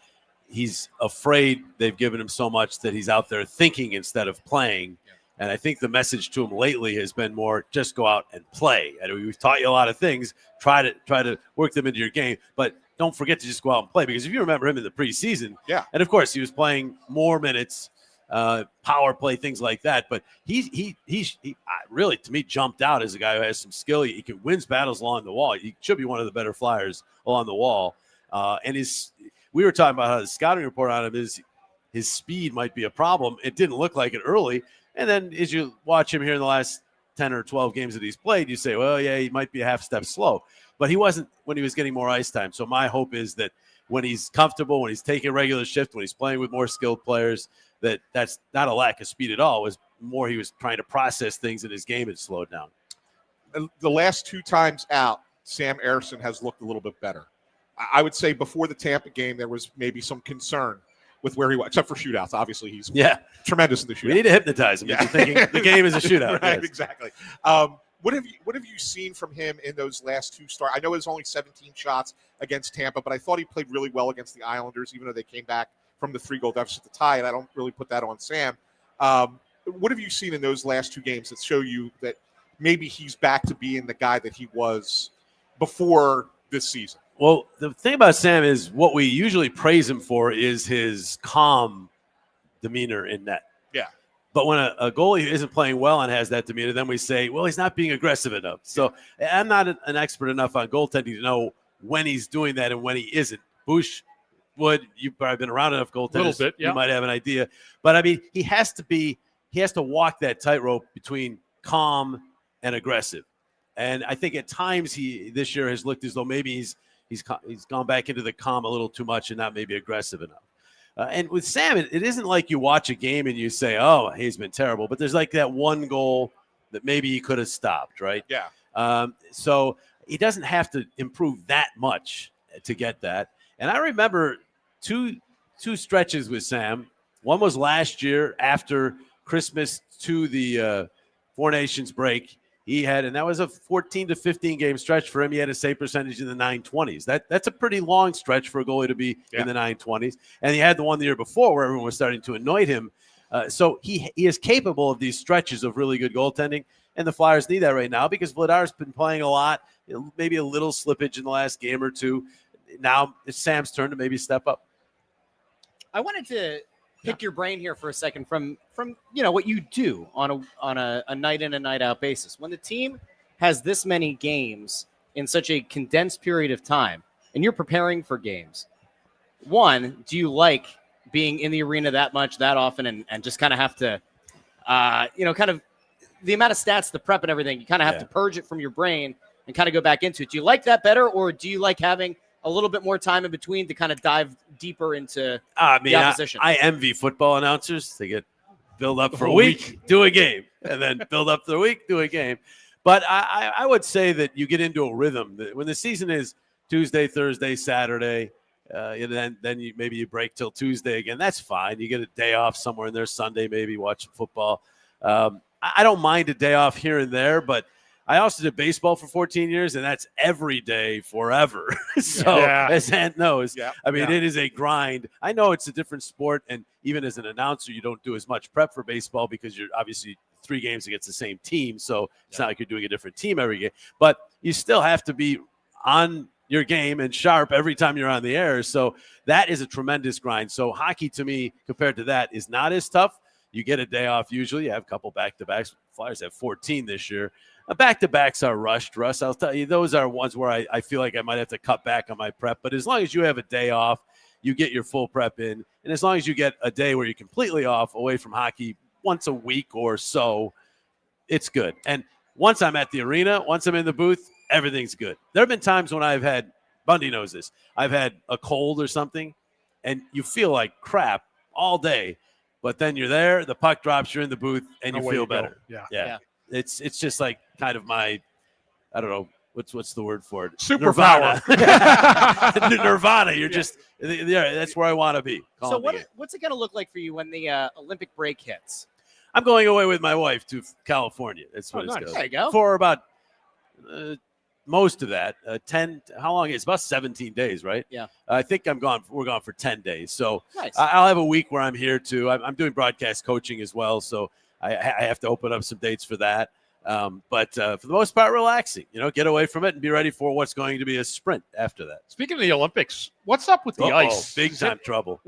he's afraid they've given him so much that he's out there thinking instead of playing. Yeah. And I think the message to him lately has been more just go out and play. And we've taught you a lot of things. Try to work them into your game, but don't forget to just go out and play. Because if you remember him in the preseason, and of course he was playing more minutes, power play, things like that. But he really, to me, jumped out as a guy who has some skill. He can wins battles along the wall. He should be one of the better flyers along the wall. And we were talking about how the scouting report on him is his speed might be a problem. It didn't look like it early. And then as you watch him here in the last 10 or 12 games that he's played, you say, well, yeah, he might be a half step slow. But he wasn't when he was getting more ice time. So my hope is that when he's comfortable, when he's taking a regular shift, when he's playing with more skilled players, that's not a lack of speed at all. It was more he was trying to process things in his game and slow it down. The last 2 times out, Sam Ersson has looked a little bit better. I would say before the Tampa game, there was maybe some concern with where he was, except for shootouts. Obviously, he's tremendous in the shootout. We need to hypnotize him into thinking the game is a shootout. Right, exactly. What have you seen from him in those last 2 starts? I know it was only 17 shots against Tampa, but I thought he played really well against the Islanders, even though they came back from the 3-goal deficit to tie it. I don't really put that on Sam. What have you seen in those last 2 games that show you that maybe he's back to being the guy that he was before this season? Well, the thing about Sam is what we usually praise him for is his calm demeanor in net. Yeah. But when a goalie isn't playing well and has that demeanor, then we say, well, he's not being aggressive enough. So I'm not an expert enough on goaltending to know when he's doing that and when he isn't. Bush you've probably been around enough goaltenders. A little bit, yeah. You might have an idea. But, I mean, he has to walk that tightrope between calm and aggressive. And I think at times this year has looked as though maybe he's gone back into the calm a little too much and not maybe aggressive enough. And with Sam, it isn't like you watch a game and you say, oh, he's been terrible. But there's like that one goal that maybe he could have stopped, right? Yeah. So he doesn't have to improve that much to get that. And I remember two stretches with Sam. One was last year after Christmas to the Four Nations break. And that was a 14 to 15 game stretch for him. He had a save percentage in the 920s. That's a pretty long stretch for a goalie to be in the 920s. And he had the one the year before where everyone was starting to anoint him. So he is capable of these stretches of really good goaltending. And the Flyers need that right now because Vladar's been playing a lot, maybe a little slippage in the last game or two. Now it's Sam's turn to maybe step up. I wanted to pick your brain here for a second from what you do on a night in and night out basis. When the team has this many games in such a condensed period of time and you're preparing for games, one, do you like being in the arena that much, that often, and just kind of have to, kind of the amount of stats, the prep and everything, you kind of have to purge it from your brain and kind of go back into it. Do you like that better, or do you like having a little bit more time in between to kind of dive deeper into the opposition? I envy football announcers. They get build up for a week, do a game, and then build up the week, do a game. But I would say that you get into a rhythm. When the season is Tuesday, Thursday, Saturday, and then maybe you break till Tuesday again. That's fine. You get a day off somewhere in there, Sunday maybe, watch football. I don't mind a day off here and there, but I also did baseball for 14 years, and that's every day forever. So as Ant knows, it is a grind. I know it's a different sport, and even as an announcer, you don't do as much prep for baseball because you're obviously 3 games against the same team, so it's not like you're doing a different team every game. But you still have to be on your game and sharp every time you're on the air. So that is a tremendous grind. So hockey, to me, compared to that, is not as tough. You get a day off usually. You have a couple back-to-backs. Flyers have 14 this year. Back-to-backs are rushed, Russ. I'll tell you, those are ones where I feel like I might have to cut back on my prep. But as long as you have a day off, you get your full prep in. And as long as you get a day where you're completely off away from hockey once a week or so, it's good. And once I'm at the arena, once I'm in the booth, everything's good. There have been times when I've had, Bundy knows this, I've had a cold or something, and you feel like crap all day. But then you're there, the puck drops, you're in the booth, and you feel better. Yeah. It's just like kind of my, I don't know, what's the word for it? Superpower. Nirvana. You're just, that's where I want to be. So what's it going to look like for you when the Olympic break hits? I'm going away with my wife to California. That's what it's nice. going. There you go. For about most of that, 10. How long? It's about 17 days, right? Yeah. I think we're gone for 10 days. So Nice. I'll have a week where I'm here too. I'm doing broadcast coaching as well, so I have to open up some dates for that. But for the most part, relaxing. Get away from it and be ready for what's going to be a sprint after that. Speaking of the Olympics, what's up with the ice? Big time trouble.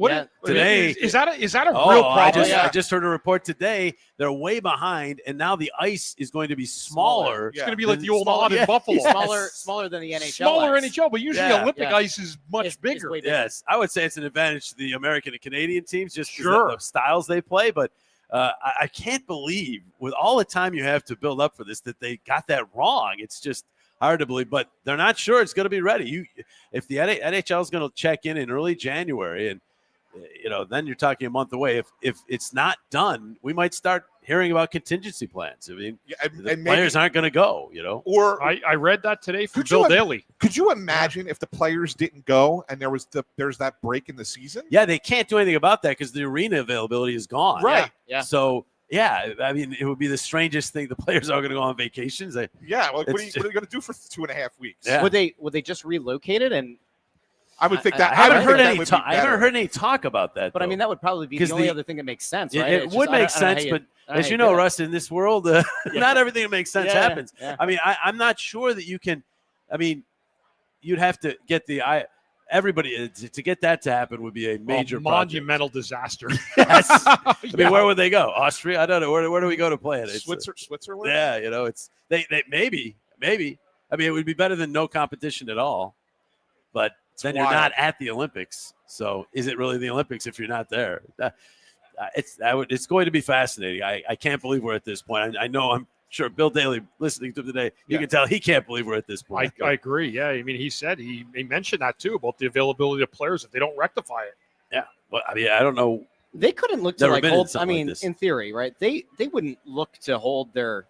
Today is that a Oh, real problem? I just heard a report today. They're way behind, and now the ice is going to be smaller. It's going to be like the old Smaller, odd in Buffalo. Smaller than the NHL. Smaller ice. NHL, but usually Yeah. Olympic ice is much It's bigger. way bigger. Yes, I would say it's an advantage to the American and Canadian teams, just 'cause Sure. of the styles they play. But I can't believe, with all the time you have to build up for this, that they got that wrong. It's just hard to believe. But they're not sure it's going to be ready. If the NHL is going to check in early January, and then you're talking a month away. If it's not done, we might start hearing about contingency plans. I mean, the players aren't going to go. Or I read that today from Could you Bill have- Daly. could you imagine if the players didn't go and there's that break in the season? Yeah, they can't do anything about that because the arena availability is gone. Right. Yeah. So, yeah, I mean, it would be the strangest thing. The players are going to go on vacations. Yeah. What are It's you going to do for 2.5 weeks? Yeah. Would they just relocate it? And I would think that. I haven't would heard think that any. would be I haven't better. heard any talk about that. but I though. mean that would probably be 'Cause the only the- other thing that makes sense, It, right? it It's would just- I make don't know how sense, you- but I don't know as how you do know, that. Russ, in this world, not everything that makes sense Yeah, happens. yeah. I mean, I'm not sure that you can. I mean, you'd have to get everybody to get that to happen would be a major project. monumental disaster. Yes. I mean, where would they go? Austria? I don't know. Where do we go to play it? It's, Switzerland. yeah, it's they maybe. I mean, it would be better than no competition at all. But then you're wild. not at the Olympics. So is it really the Olympics if you're not there? It's going to be fascinating. I can't believe we're at this point. I know I'm sure Bill Daly listening to him today, you can tell he can't believe we're at this point. I agree. Yeah, I mean, he mentioned that too about the availability of players if they don't rectify it. Yeah, but I mean, I don't know. They couldn't look to Never like been in hold. I something like mean, this. in theory, right? They wouldn't look to hold their,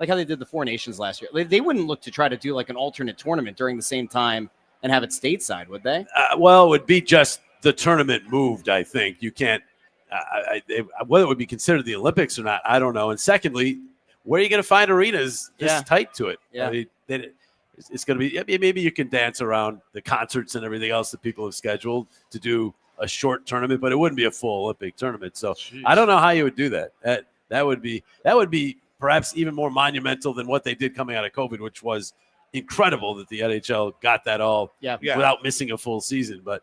like how they did the Four Nations last year. They wouldn't look to try to do like an alternate tournament during the same time and have it stateside, would they? Well, it would be just the tournament moved. I think you can't. Whether it would be considered the Olympics or not, I don't know. And secondly, where are you going to find arenas this tight to it? Yeah. I mean, it's going to be. Maybe you can dance around the concerts and everything else that people have scheduled to do a short tournament, but it wouldn't be a full Olympic tournament. So Jeez. I don't know how you would do that. That would be perhaps even more monumental than what they did coming out of COVID, which was incredible that the NHL got that all without missing a full season. But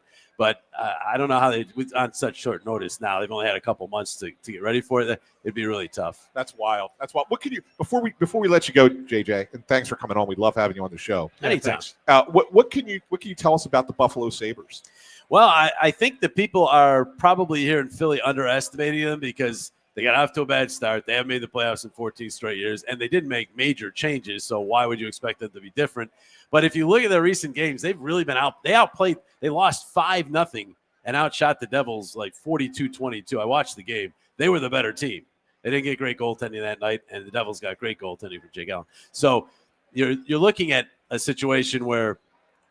I don't know how they on such short notice. Now they've only had a couple months to get ready for it. It'd be really tough. That's wild. What can you before we let you go, JJ? And thanks for coming on. We love having you on the show. Anytime. What can you tell us about the Buffalo Sabres? Well, I think that people are probably here in Philly underestimating them because they got off to a bad start. They haven't made the playoffs in 14 straight years, and they didn't make major changes. So why would you expect them to be different? But if you look at their recent games, they've really been out. They outplayed. They lost 5-0 and outshot the Devils like 42-22. I watched the game. They were the better team. They didn't get great goaltending that night, and the Devils got great goaltending from Jake Allen. So you're looking at a situation where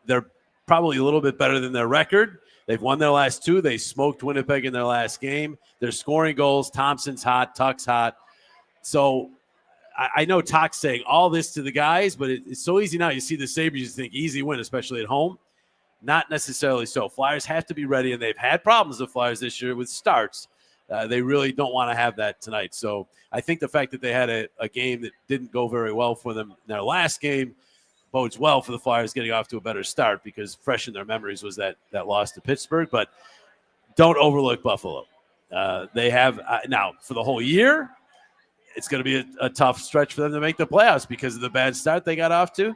they're probably a little bit better than their record. They've won their last two. They smoked Winnipeg in their last game. They're scoring goals. Thompson's hot. Tuck's hot. So I know Tuck's saying all this to the guys, but it's so easy now. You see the Sabres, you think easy win, especially at home. Not necessarily so. Flyers have to be ready, and they've had problems with Flyers this year with starts. They really don't want to have that tonight. So I think the fact that they had a game that didn't go very well for them in their last game bodes well for the Flyers getting off to a better start because fresh in their memories was that loss to Pittsburgh. But don't overlook Buffalo. They have now for the whole year, it's going to be a tough stretch for them to make the playoffs because of the bad start they got off to.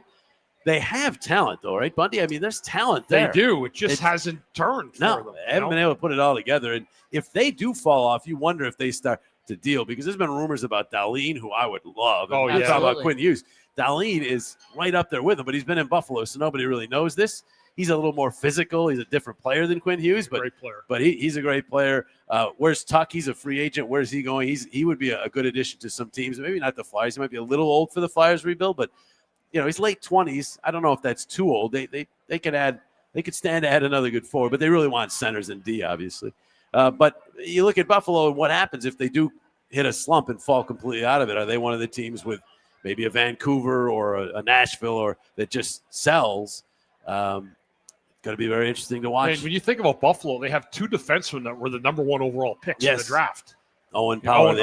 They have talent, though, right, Bundy? I mean, there's talent there. They do. It just hasn't turned for them. They haven't been able to put it all together. And if they do fall off, you wonder if they start to deal because there's been rumors about Dahlin, who I would love. Oh, and yeah. talk about Quinn Hughes. Dahlin is right up there with him, but he's been in Buffalo, so nobody really knows this. He's a little more physical. He's a different player than Quinn Hughes, but Great player. But he's a great player. Where's Tuck? He's a free agent. Where's he going? He would be a good addition to some teams. Maybe not the Flyers. He might be a little old for the Flyers rebuild, but he's late 20s. I don't know if that's too old. They could add. They could stand to add another good forward, but they really want centers and D, obviously. But you look at Buffalo and what happens if they do hit a slump and fall completely out of it? Are they one of the teams with maybe a Vancouver or a Nashville or that just sells? Going to be very interesting to watch. And when you think about Buffalo, they have 2 defensemen that were the number 1 overall picks in the draft. Owen Power, and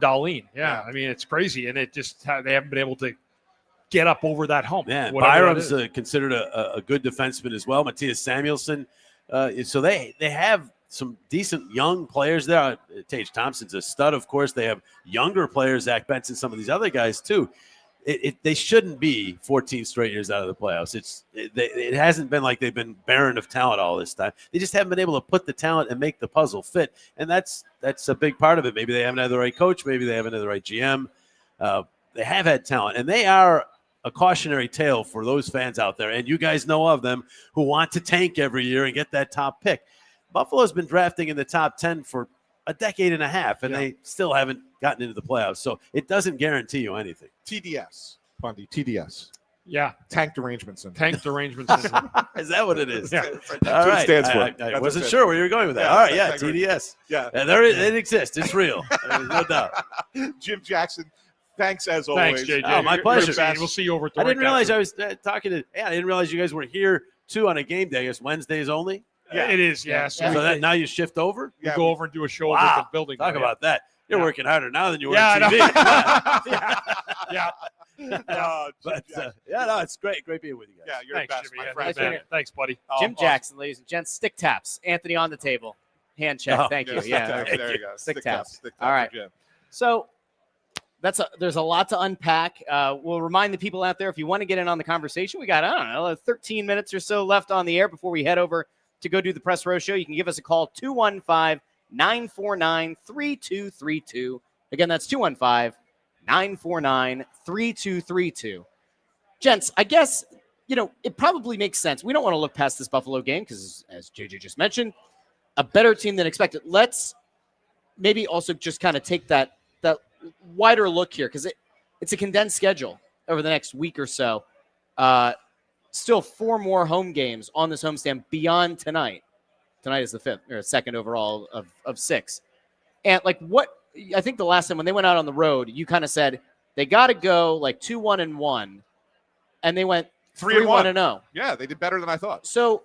Darlene. Yeah, I mean, it's crazy, and it just they haven't been able to get up over that hump. Yeah, Byram's considered a good defenseman as well. Matthias Samuelsson. So they have some decent young players there. Tage Thompson's a stud, of course. They have younger players, Zach Benson, some of these other guys too. They shouldn't be 14 straight years out of the playoffs. It hasn't been like they've been barren of talent all this time. They just haven't been able to put the talent and make the puzzle fit, and that's a big part of it. Maybe they haven't had the right coach. Maybe they haven't had the right GM. They have had talent, and they are a cautionary tale for those fans out there, and you guys know of them, who want to tank every year and get that top pick. Buffalo's been drafting in the top 10 for a decade and a half, and they still haven't gotten into the playoffs. So it doesn't guarantee you anything. TDS, Bundy, TDS. Yeah. Tank Derangement Syndrome. Tank Derangement Syndrome. Is that what it is? Yeah. All right. Stands for. I wasn't sure where you were going with that. All right, yeah, TDS. Yeah. It exists. It's real. No doubt. Jim Jackson, thanks as always. Thanks, JJ. Oh, my pleasure. We'll see you over at the I didn't rink realize after. I was talking to – I didn't realize you guys were here, too, on a game day. I guess Wednesdays only? Yeah. It is, yeah. So now you shift over? We go over and do a show over at the building. Talk about that. You're working harder now than you were on on TV. Yeah. But, it's great. Great being with you guys. Yeah, you're Thanks, the best, Jimmy. my friend. Man. Thanks, buddy. Jim Jackson, ladies and gents. Stick taps. Anthony on the table. Hand check. Thank you. Stick taps. There you go. Stick taps. Stick taps. All right. for Jim. So there's a lot to unpack. We'll remind the people out there, if you want to get in on the conversation, we got, 13 minutes or so left on the air before we head over to go do the Press Row Show. You can give us a call, 215-949-3232. Again, that's 215-949-3232. Gents, I guess, it probably makes sense. We don't want to look past this Buffalo game because, as JJ just mentioned, a better team than expected. Let's maybe also just kind of take that wider look here, because it's a condensed schedule over the next week or so. Still 4 more home games on this homestand beyond tonight. Tonight is the 5th or 2nd overall of 6. And I think the last time when they went out on the road, you kind of said they got to go 2-1-1, and they went 3-1-0. Yeah, they did better than I thought. So,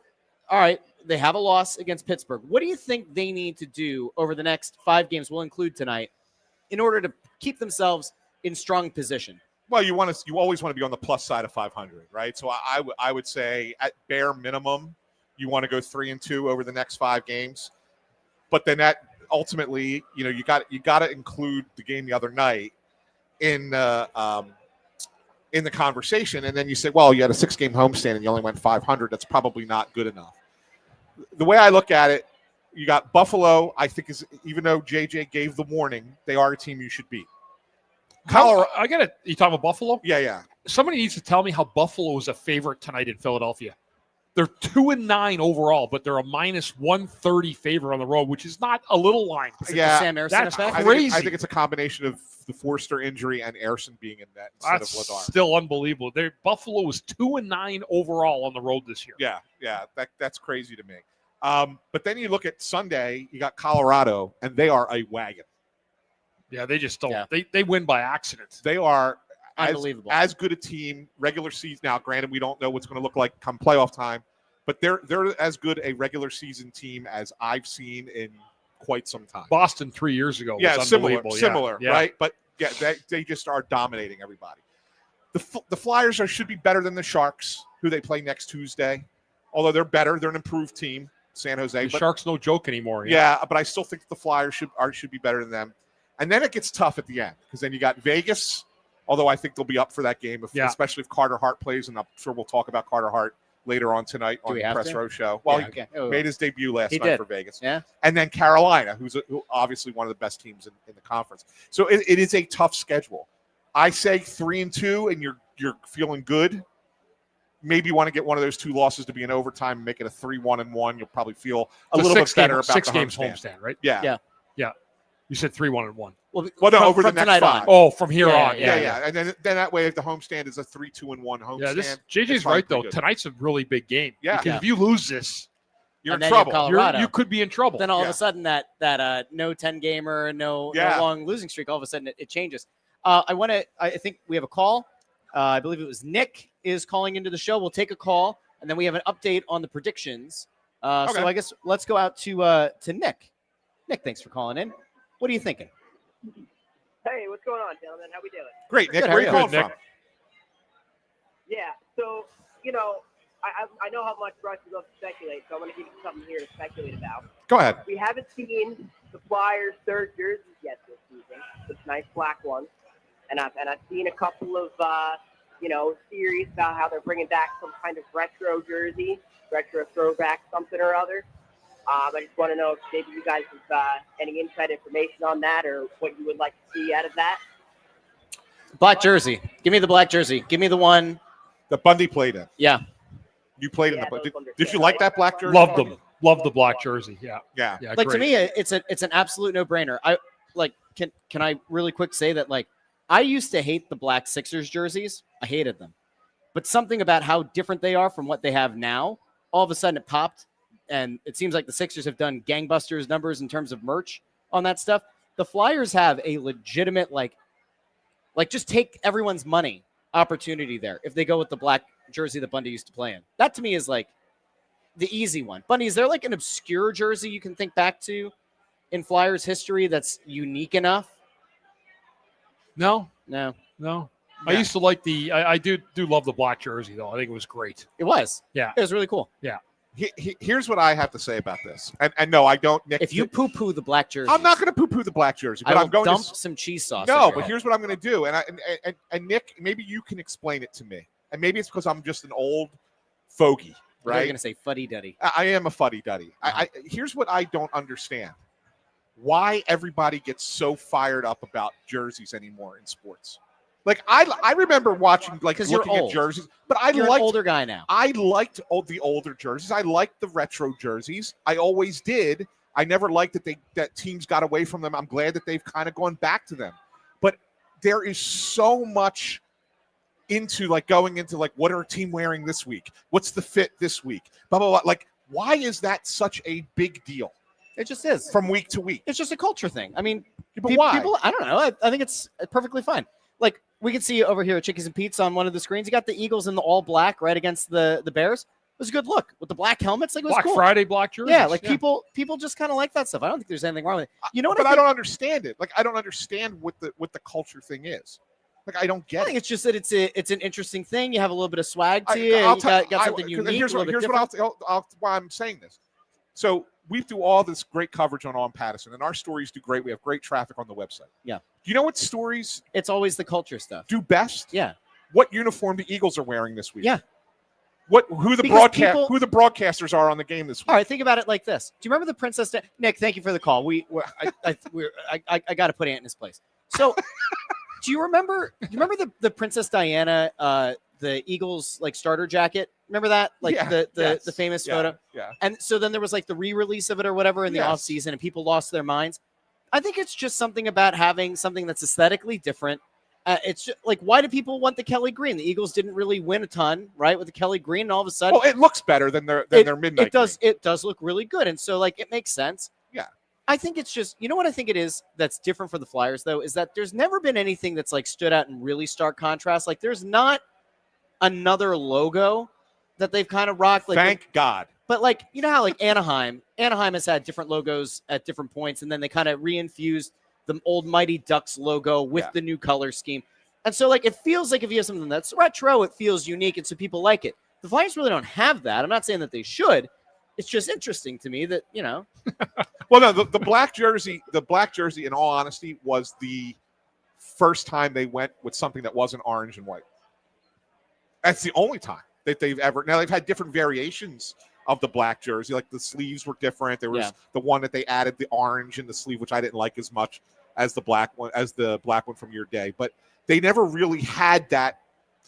all right, they have a loss against Pittsburgh. What do you think they need to do over the next 5 games, we'll include tonight, in order to keep themselves in strong position? Well, you always want to be on the plus side of 500, right? So I would say at bare minimum, you want to go 3-2 over the next 5 games. But then that ultimately, you got to include the game the other night in the conversation. And then you say, well, you had a 6-game homestand and you only went 500. That's probably not good enough. The way I look at it, you got Buffalo, I think, even though JJ gave the warning, they are a team you should beat. Colorado. You talking about Buffalo? Yeah. Somebody needs to tell me how Buffalo is a favorite tonight in Philadelphia. They're 2-9 overall, but they're a -130 favorite on the road, which is not a little line. Yeah, Sam Ersson effect? Crazy. I think it's a combination of the Foerster injury and Ersson being in net instead of Vladar. Still unbelievable. Buffalo was 2-9 overall on the road this year. Yeah, that's crazy to me. But then you look at Sunday, you got Colorado, and they are a wagon. Yeah, they just don't. Yeah. They win by accident. They are unbelievable. As good a team regular season. Now, granted, we don't know what's going to look like come playoff time, but they're as good a regular season team as I've seen in quite some time. Boston 3 years ago was unbelievable. Similar, right? But yeah, they just are dominating everybody. The Flyers should be better than the Sharks, who they play next Tuesday. Although they're better, they're an improved team. San Jose. The Sharks no joke anymore. Yeah, but I still think the Flyers should be better than them. And then it gets tough at the end because then you got Vegas, although I think they'll be up for that game, especially if Carter Hart plays, and I'm sure we'll talk about Carter Hart later on tonight on the Press Row Show. Well, he made his debut last night for Vegas. Yeah. And then Carolina, who's obviously one of the best teams in the conference. So it is a tough schedule. I say 3-2, and you're feeling good. Maybe you want to get one of those 2 losses to be in overtime and make it a 3-1-1. You'll probably feel a little bit better about 6 the games homestand, right? Yeah. You said 3-1-1. Well, no, over the next 5. On. Oh, from here on. Yeah. And then that way, if the homestand is a 3-2-1 homestand. Yeah, JJ's right, though. Tonight's a really big game. Yeah. Because if you lose this, You're and in then you have trouble. Colorado. You could be in trouble. Then all of Yeah. a sudden that no 10 gamer, no long losing streak, all of a sudden it changes. I think we have a call. I believe it was Nick is calling into the show. We'll take a call, and then we have an update on the predictions. Okay. So I guess let's go out to Nick. Nick, thanks for calling in. What are you thinking? Hey, what's going on, gentlemen? How we doing? Great, Nick. Good, Where are you how are calling you? from? Yeah, so, I know how much Russ loves to speculate, so I'm going to give you something here to speculate about. Go ahead. We haven't seen the Flyers' third jerseys yet this season, this nice black ones. And I've seen a couple of, theories about how they're bringing back some kind of retro jersey, retro throwback, something or other. I just want to know if maybe you guys have any inside information on that or what you would like to see out of that. Black jersey. Give me the black jersey. Give me the one. The Bundy played in. Yeah. You played in Yeah, the. those ones are Did you sick. like that black jersey? Love them. Love the black jersey. Yeah. Yeah. Yeah. Like great. to me, it's an absolute no-brainer. Can I really quick say that I used to hate the black Sixers jerseys. I hated them. But something about how different they are from what they have now, all of a sudden it popped. And it seems like the Sixers have done gangbusters numbers in terms of merch on that stuff. The Flyers have a legitimate, just take everyone's money opportunity there if they go with the black jersey that Bundy used to play in. That to me is the easy one. Bundy, is there an obscure jersey you can think back to in Flyers history that's unique enough? No. No. I used to like I do love the black jersey though. I think it was great. It was. Yeah. It was really cool. Here's what I have to say about this. And no, I don't. Nick, If you poo-poo the black jersey, I'm not going to poo-poo the black jersey, but I will I'm going dump to. some cheese sauce. No, over but it. here's what I'm going to do. And Nick, maybe you can explain it to me. And maybe it's because I'm just an old fogey, You're right? going to say fuddy-duddy. I am a fuddy-duddy. Here's what I don't understand. Why everybody gets so fired up about jerseys anymore in sports. I remember watching, 'Cause you're looking at old. jerseys, but You're an liked older guy now. I liked the older jerseys. I liked the retro jerseys. I always did. I never liked that teams got away from them. I'm glad that they've kind of gone back to them. But there is so much into going into what are a team wearing this week? What's the fit this week? Blah blah blah. Why is that such a big deal It just is. from week to week? It's just a culture thing. I mean, But why? people, I don't know. I think it's perfectly fine. We can see over here at Chickies and Pete's on one of the screens. You got the Eagles in the all black right against the Bears. It was a good look with the black helmets. It was Black cool. Friday black jersey. Yeah, people just kind of like that stuff. I don't think there's anything wrong with it. You know what? But I I think? don't understand it. I don't understand what the culture thing is. I don't I get think it. it's just that it's an interesting thing. You have a little bit of swag to you. I'll You tell- got something unique. Here's a little bit why I'm saying this. So we do all this great coverage on Patterson, and our stories do great. We have great traffic on the website. Yeah. Do you know what stories It's always the culture stuff. do best? Yeah. What uniform the Eagles are wearing this week? Yeah. Who the broadcasters are on the game this week? All right, think about it like this. Do you remember the Princess Nick, thank you for the call. I got to put Ant in his place. So, do you remember the Princess Diana the Eagles starter jacket? Remember that? The famous photo? Yeah. And so then there was the re-release of it or whatever in the Yes. off season, and people lost their minds. I think it's just something about having something that's aesthetically different. It's just, why do people want the Kelly green? The Eagles didn't really win a ton, right, with the Kelly green, and all of a sudden, Well, it looks better than their midnight. it does. It does look really good, and so it makes sense. Yeah. I think it's just, you know what I think it is that's different for the Flyers though is that there's never been anything that's stood out in really stark contrast. There's not another logo that they've kind of rocked. Thank God. But you know how Anaheim has had different logos at different points, and then they kind of reinfused the old Mighty Ducks logo with the new color scheme. And so it feels like if you have something that's retro, it feels unique, and so people like it. The Flyers really don't have that. I'm not saying that they should. It's just interesting to me that, Well, no, the black jersey, in all honesty, was the first time they went with something that wasn't orange and white. That's the only time that they've ever. Now they've had different variations of the black jersey, the sleeves were different. There was the one that they added the orange in the sleeve, which I didn't like as much as the black one from your day. But they never really had that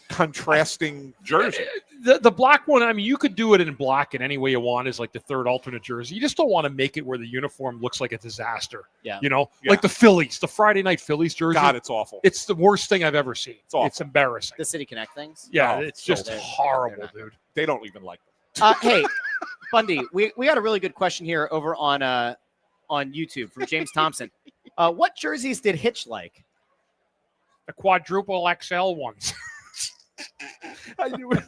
contrasting jersey. The black one, I mean, you could do it in black in any way you want as the third alternate jersey. You just don't want to make it where the uniform looks like a disaster. Yeah. Like the Phillies, the Friday night Phillies jersey. God, it's awful. It's the worst thing I've ever seen. It's awful. It's embarrassing. the City Connect things. Yeah, Oh, it's so just bad. horrible, dude. They don't even like them. Hey, Bundy, we got a really good question here over on YouTube from James Thompson. What jerseys did Hitch like? The quadruple XL ones. I knew it.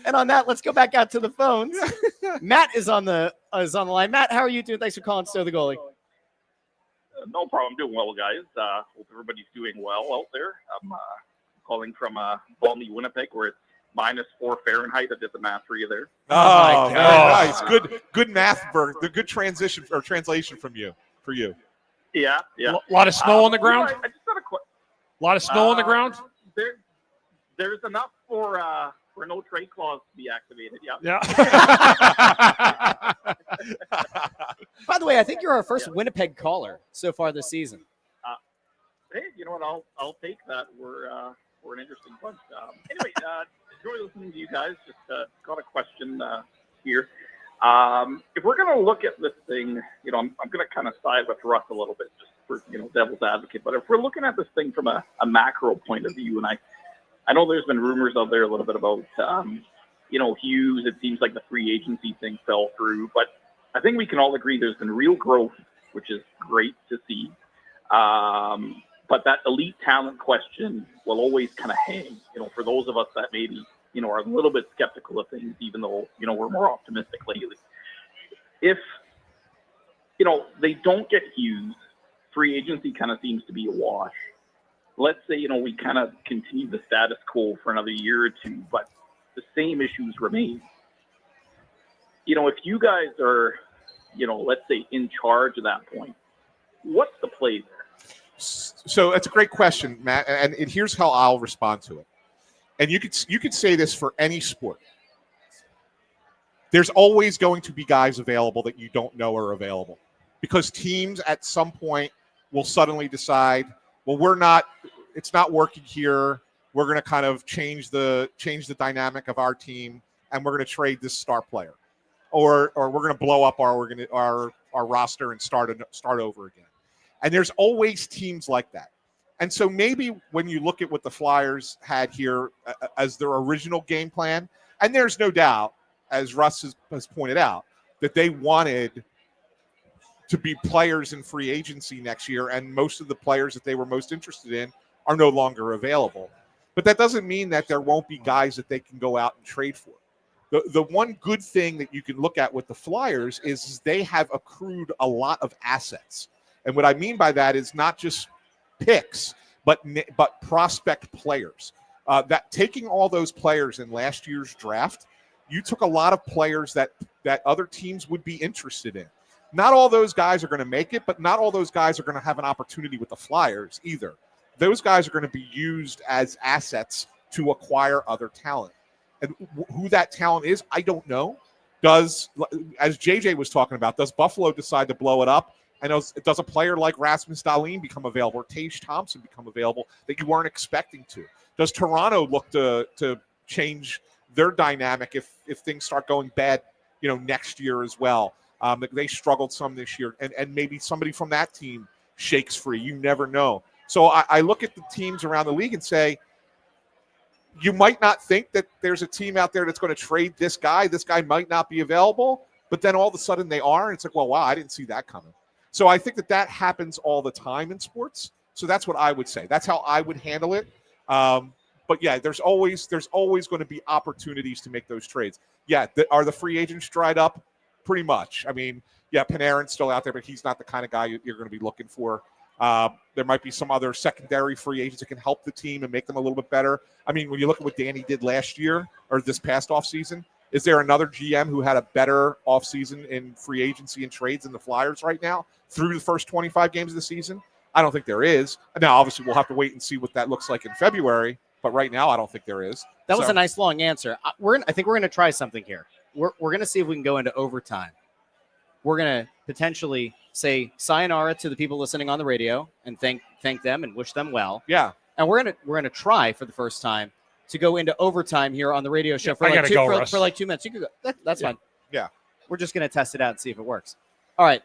And on that, let's go back out to the phones. Matt is on the line. Matt, how are you doing? Thanks for calling Snow The Goalie. No problem. Doing well, guys. Hope everybody's doing well out there. I'm calling from balmy Winnipeg, where it's -4 Fahrenheit. I did the math for you there. Oh, my very God. nice. Good math, Bert. The good transition or translation for you. Yeah. A lot of snow on the ground? I just got a question. A lot of snow on the ground? There's enough for no trade clause to be activated. Yeah. Yeah. By the way, I think you're our first Winnipeg caller so far this season. Hey, you know what? I'll take that. We're an interesting bunch. Anyway, enjoy listening to you guys. Just got a question here. If we're going to look at this thing, I'm going to kind of side with Russ a little bit, just for devil's advocate. But if we're looking at this thing from a macro point of view, and I know there's been rumors out there a little bit about Hughes. It seems like the free agency thing fell through, but I think we can all agree there's been real growth, which is great to see. But that elite talent question will always kind of hang, for those of us that maybe, are a little bit skeptical of things, even though, we're more optimistic lately. If, they don't get Hughes, free agency kind of seems to be a wash. Let's say, we kind of continue the status quo for another year or two, but the same issues remain. If you guys are, let's say in charge at that point, what's the play there? So that's a great question, Matt, and here's how I'll respond to it. And you could say this for any sport. There's always going to be guys available that you don't know are available, because teams at some point will suddenly decide, well, it's not working here. We're going to kind of change the dynamic of our team, and we're going to trade this star player, or we're going to blow up our roster and start over again. And there's always teams like that. And so maybe when you look at what the Flyers had here as their original game plan, and there's no doubt, as Russ has pointed out, that they wanted to be players in free agency next year, and most of the players that they were most interested in are no longer available. But that doesn't mean that there won't be guys that they can go out and trade for. The one good thing that you can look at with the Flyers is they have accrued a lot of assets. And what I mean by that is not just picks, but prospect players. That taking all those players in last year's draft, you took a lot of players that other teams would be interested in. Not all those guys are going to make it, but not all those guys are going to have an opportunity with the Flyers either. Those guys are going to be used as assets to acquire other talent. And who that talent is, I don't know. As JJ was talking about, does Buffalo decide to blow it up? And does a player like Rasmus Dahlin become available, or Tage Thompson become available that you weren't expecting to? Does Toronto look to change their dynamic if things start going bad, next year as well? They struggled some this year, and maybe somebody from that team shakes free. You never know. So I look at the teams around the league and say, you might not think that there's a team out there that's going to trade this guy. This guy might not be available, but then all of a sudden they are, and it's like, well, wow, I didn't see that coming. So I think that happens all the time in sports. So that's what I would say. That's how I would handle it. But yeah, there's always going to be opportunities to make those trades. Yeah, are the free agents dried up? Pretty much. I mean, yeah, Panarin's still out there, but he's not the kind of guy you're going to be looking for. There might be some other secondary free agents that can help the team and make them a little bit better. I mean, when you look at what Danny did last year or this past offseason, is there another GM who had a better offseason in free agency and trades than the Flyers right now through the first 25 games of the season? I don't think there is. Now, obviously, we'll have to wait and see what that looks like in February, but right now I don't think there is. That was a nice long answer. I think we're going to try something here. We're going to see if we can go into overtime. We're going to potentially say sayonara to the people listening on the radio and thank them and wish them well. Yeah. And we're going to try for the first time to go into overtime here on the radio show for like 2 minutes. You could go. That's fine. Yeah. We're just going to test it out and see if it works. All right.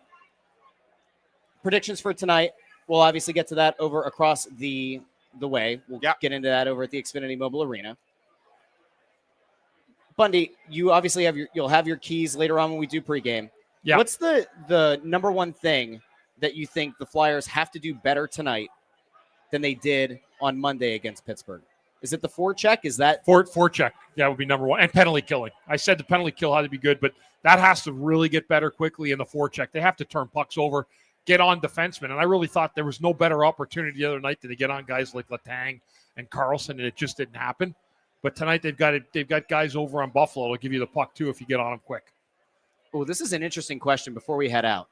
Predictions for tonight. We'll obviously get to that over across the way. We'll get into that over at the Xfinity Mobile Arena. Bundy, you obviously you'll have your keys later on when we do pregame. Yeah. What's the number one thing that you think the Flyers have to do better tonight than they did on Monday against Pittsburgh? Is it the forecheck? Is that forecheck? That would be number one. And penalty killing. I said the penalty kill had to be good, but that has to really get better quickly in the forecheck. They have to turn pucks over, get on defensemen. And I really thought there was no better opportunity the other night than to get on guys like Letang and Carlson, and it just didn't happen. But tonight they've got guys over on Buffalo to give you the puck too if you get on them quick. Oh, this is an interesting question before we head out.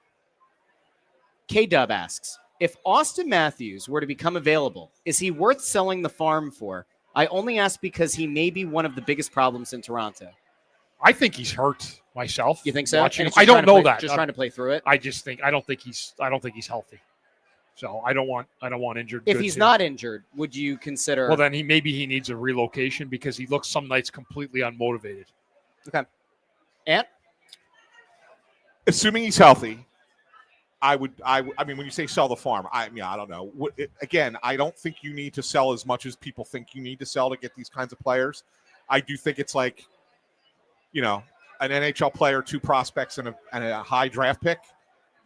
K-Dub asks, if Austin Matthews were to become available, is he worth selling the farm for? I only ask because he may be one of the biggest problems in Toronto. I think he's hurt myself. You think so? I don't know that. Just trying to play through it. I don't think he's healthy. So I don't want injured. If he's not injured, would you consider? Well, then maybe he needs a relocation because he looks some nights completely unmotivated. Okay. Ant? Assuming he's healthy, I mean, when you say sell the farm, I don't know. Again, I don't think you need to sell as much as people think you need to sell to get these kinds of players. I do think it's like, an NHL player, 2 prospects, and a high draft pick.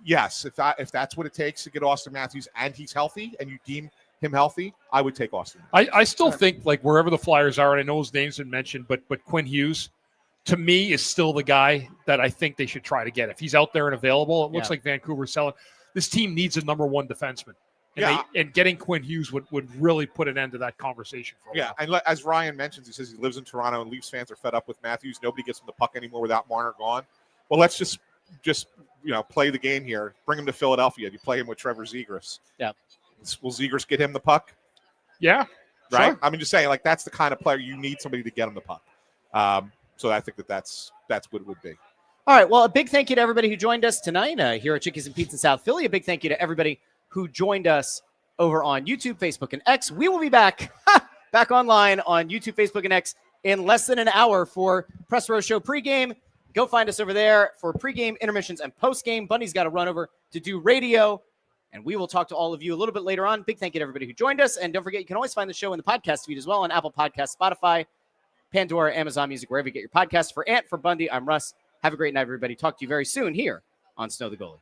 Yes, if that's what it takes to get Austin Matthews and he's healthy and you deem him healthy, I would take Austin. I still think, like, wherever the Flyers are, and I know his name's been mentioned, but Quinn Hughes, to me, is still the guy that I think they should try to get. If he's out there and available, it looks like Vancouver's selling. This team needs a number one defenseman. And getting Quinn Hughes would really put an end to that conversation for a while. And as Ryan mentions, he says he lives in Toronto and Leafs fans are fed up with Matthews. Nobody gets him the puck anymore without Marner gone. Well, let's just play the game here. Bring him to Philadelphia. You play him with Trevor Zegras. Yeah. Will Zegras get him the puck? Yeah. Right? Sure. I mean, just saying, like, that's the kind of player you need somebody to get him the puck. So I think that's what it would be. All right. Well, a big thank you to everybody who joined us tonight here at Chickies and Pete's in South Philly. A big thank you to everybody who joined us over on YouTube, Facebook, and X. We will be back online on YouTube, Facebook, and X in less than an hour for Press Row Show pregame. Go find us over there for pregame, intermissions, and postgame. Bundy's got to run over to do radio, and we will talk to all of you a little bit later on. Big thank you to everybody who joined us. And don't forget, you can always find the show in the podcast feed as well on Apple Podcasts, Spotify, Pandora, Amazon Music, wherever you get your podcasts. For Ant, for Bundy, I'm Russ. Have a great night, everybody. Talk to you very soon here on Snow the Goalie.